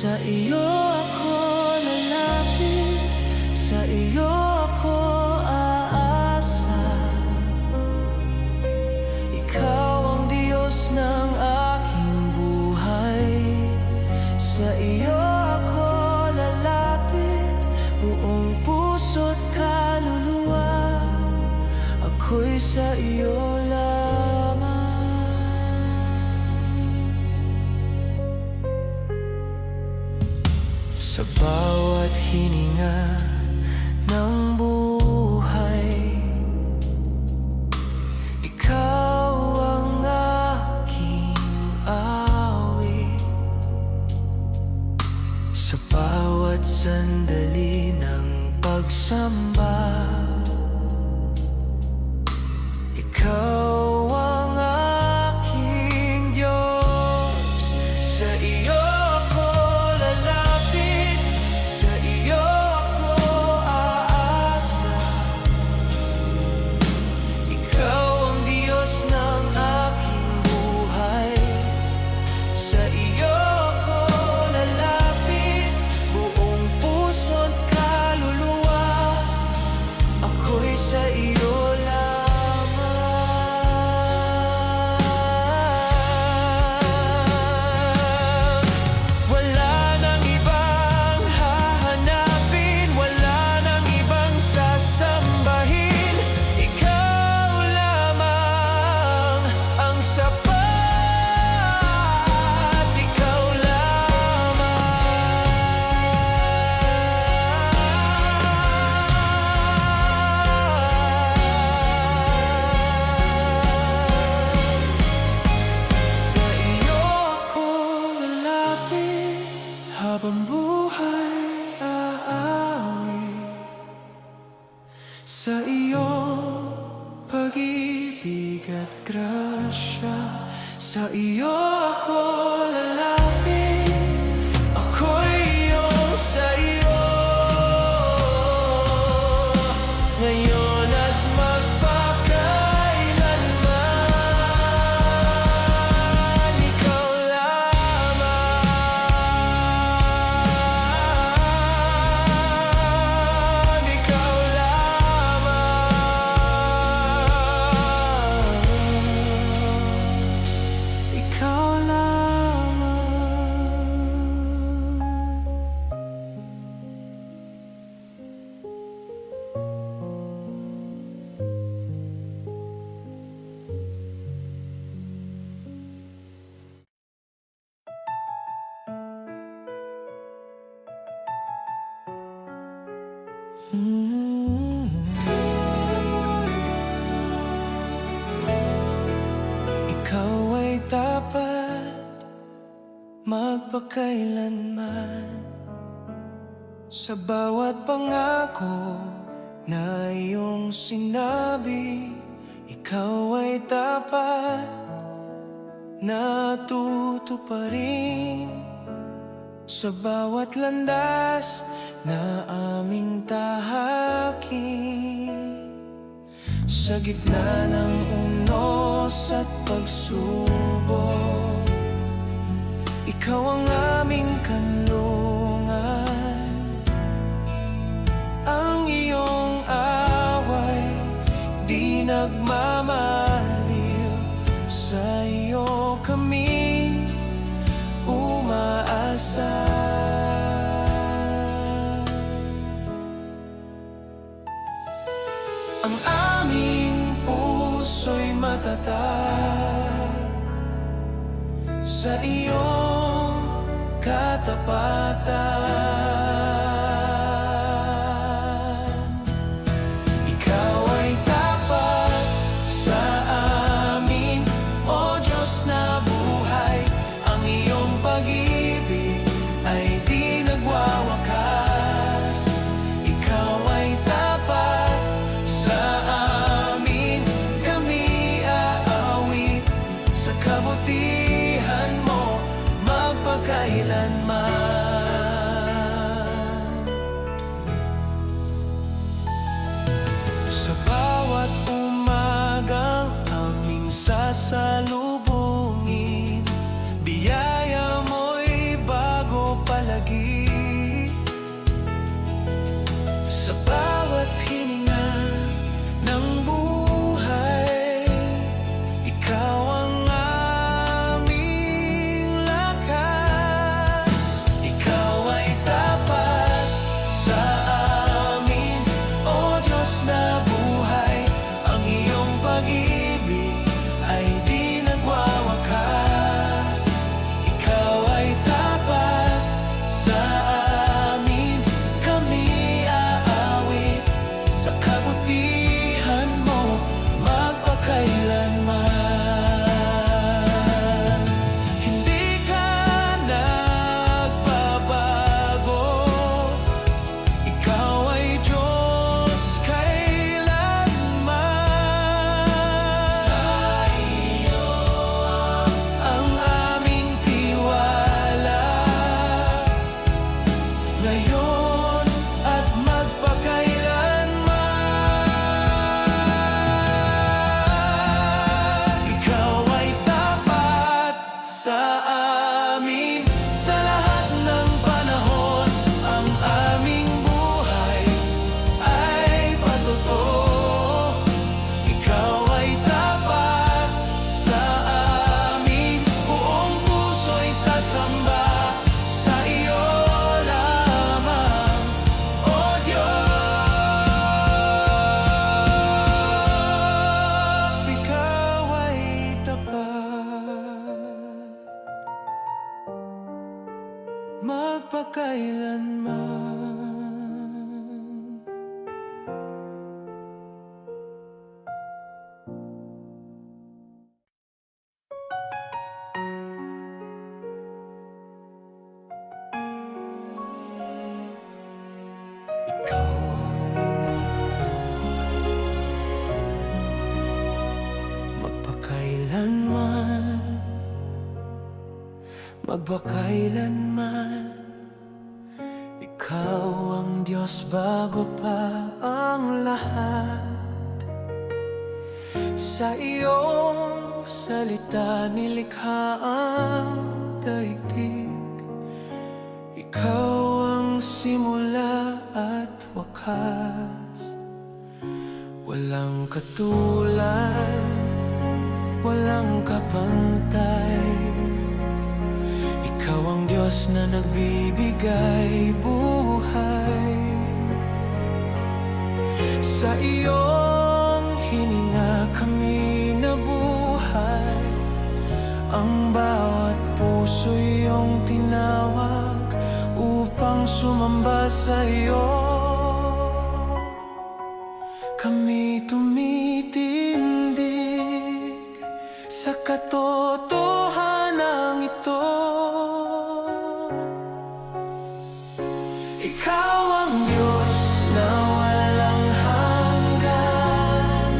Sa iyo ako lalapit, sa iyo ako aasa. Ikaw ang Diyos ng aking buhay. Sa iyo ako lalapit, buong puso't kaluluwa. Ako'y sa iyo lamang. Sa bawat hininga ng buhay, ikaw ang aking awit. Sa bawat sandali ng pagsamba, ikaw ang aking Diyos. Sa iyo ako lalapit, sa iyo ako aasa. Ikaw ang Diyos ng aking buhay. Sa iyo ako lalapit, buong puso't kaluluwa. Ako'y sa iyo lamang. Wala nang ibang hahanapin, wala nang ibang sasambahin. Ikaw lamang ang sapat, ikaw Sa iyo ako lalapit, habang buhay aawit. Sa iyo pag-ibig at grasya. Sa iyo ako lalapit, ako'y iyong sa iyo. Ngayon at magpakailanman, ikaw lamang, ikaw lamang, ikaw lamang. Ikaw ay dapat magpakailanman. Sa bawat pangako na iyong sinabi, ikaw ay dapat natutuparin. Sa bawat landas na aming tahakin, sa gitna ng unos at pagsubok, ikaw ang aming kanlungan. Ang iyong away di nagmamaliw. Sa iyo kami umaasa. Ang aming puso'y matatag sa iyong katapatan. Ikaw ay tapat sa amin, O Diyos na buhay. Ang iyong pag-ibig ay di nagwawakas. Ikaw ay tapat sa amin, kami aawit sa kabutihan mo magpakailanman. Sa bawat umagang aming sasalubungin, biyaya mo'y bago palagi. magpakailanman. Magpakailanman, magpakailanman, ikaw ang Diyos bago pa ang lahat. Sa iyong salita nilikha ang daigdig. Ikaw ang simula at wakas. Walang katulad, walang kapantay. Ikaw ang Diyos na nagbibigay buhay. Sa iyong hininga kami nabuhay. Ang bawat puso iyong tinawag upang sumamba sa iyo. Kami tumitindig sa katotohanan ito. Ikaw ang Diyos na walang hanggan.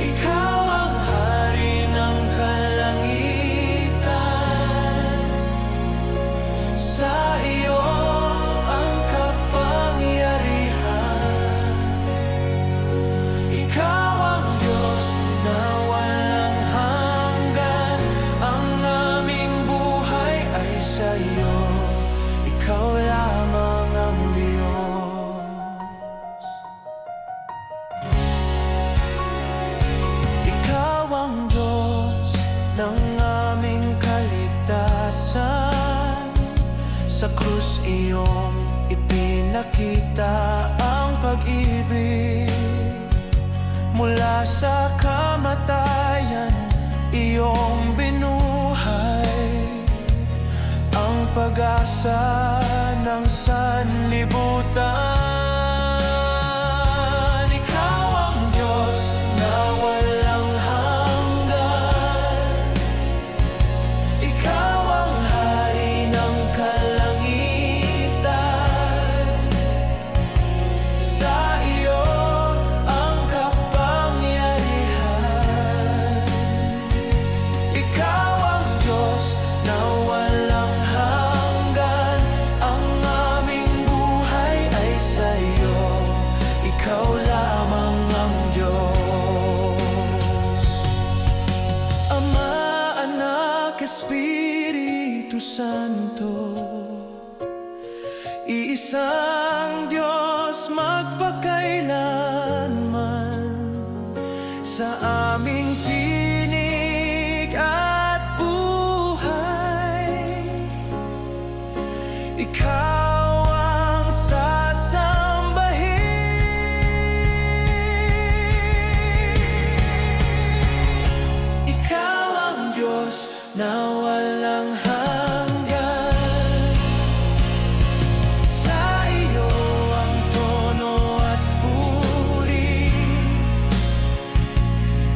Ikaw ang hari ng kalangitan. Sa iyo ang kapangyarihan. Ikaw ang Diyos na walang hanggan. Ang aming buhay ay sa iyo. Ikaw lamang ang Diyos. Ikaw ang Diyos ng aming kaligtasan. Sa krus iyong ipinakita ang pag-ibig. Mula sa kamatayan, iyong binuhay ang pag-asa ng sanlibutan. Ikaw ang Diyos na walang hanggan. Ikaw ang hari ng kalangitan. Sa iyo ang kapangyarihan. Ikaw ang Diyos na walang hanggan. Ang aming buhay ay sa iyo. Ikaw lamang ang Diyos. Ama, Anak, Espiritu Santo, iisang Diyos magpakailanman. Sa aming tinig at buhay, ikaw ang sasambahin. Ikaw ang Diyos na walang hanggan. Sa iyo ang tono at puri.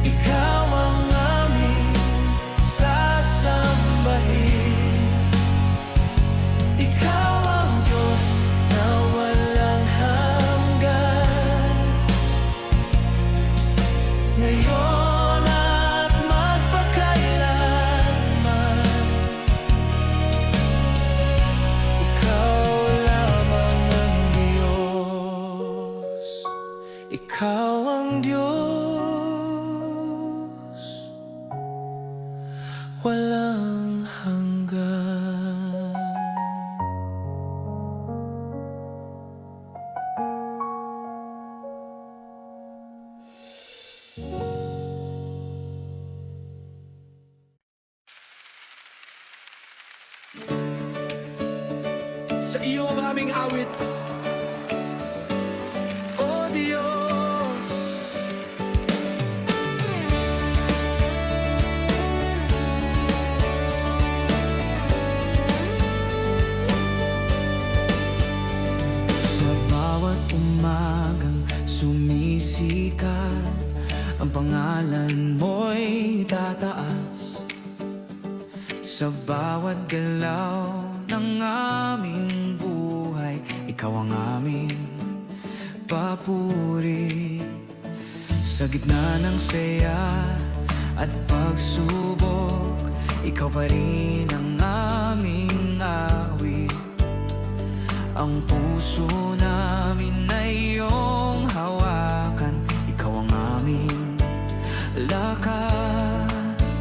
Ikaw ang aming sasambahin. Ikaw ang Diyos na walang hanggan. Ngayon at magpakailanman, ikaw lamang ang Diyos. Ikaw ang Diyos, walang hanggan. Sa iyo ang aming awit. O Diyos, ang pangalan mo'y tataas sa bawat galaw ng aming buhay. Ikaw ang aming papuri. Sa gitna ng saya at pagsubok, ikaw pa rin ang aming awit. Ang puso namin ay iyong hawakan. Ikaw ang aming lakas.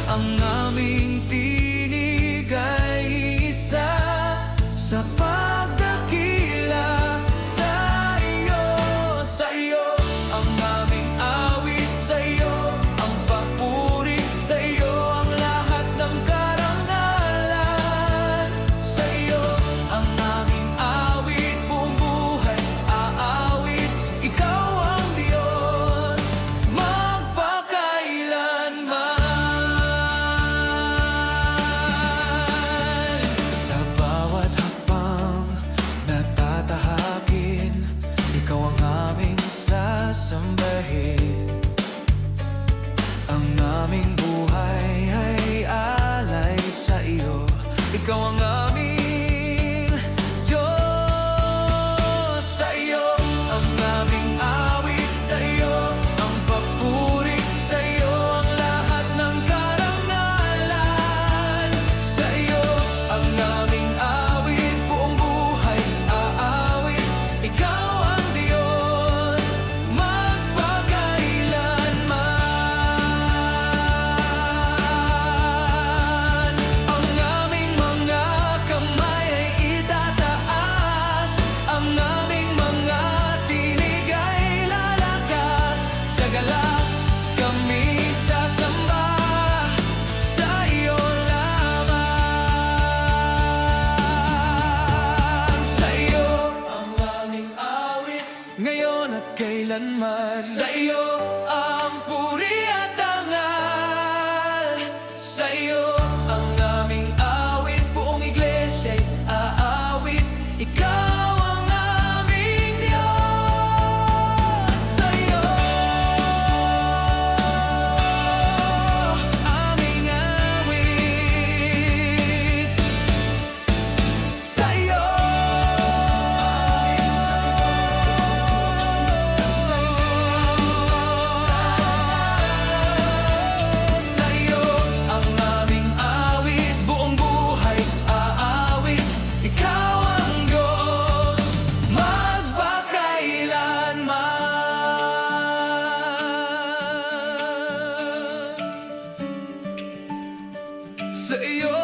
Ang aming tinig ay isa sa pagdakila sa iyo. Sa iyo ang aming awit, sa iyo ang papuri, sa iyo ang lahat ng karangalan. Sa iyo ang aming awit, buong buhay aawit. Ikaw ang Diyos magpakailanman. Sa bawat hakbang na tatahakin, ikaw ang aming sasambahin. Ang aming buhay ay alay sa iyo. Ikaw ang aming Diyos. Sa iyo ang aming awit, sa iyo ang papuri, sa iyo ang lahat ng karangalan. Sa iyo ang aming awit, buong buhay aawit. Ikaw ang Diyos magpakailanman. Ang aming mga kamay ay itataas, ang aming mga tinig ay lalakas. Sa galak kami sasamba, sa iyo lamang. Sa iyo ang aming awit, ngayon at kailanman. Sa iyo ang puri at dangal. Sa iyo ang aming awit, buong iglesia'y aawit. Ikaw ang aming Diyos. Sa iyo aming awit. Sa iyo sa iyo ang aming awit, buong buhay aawit. Ikaw ang Diyos magpakailanman. Sa iyo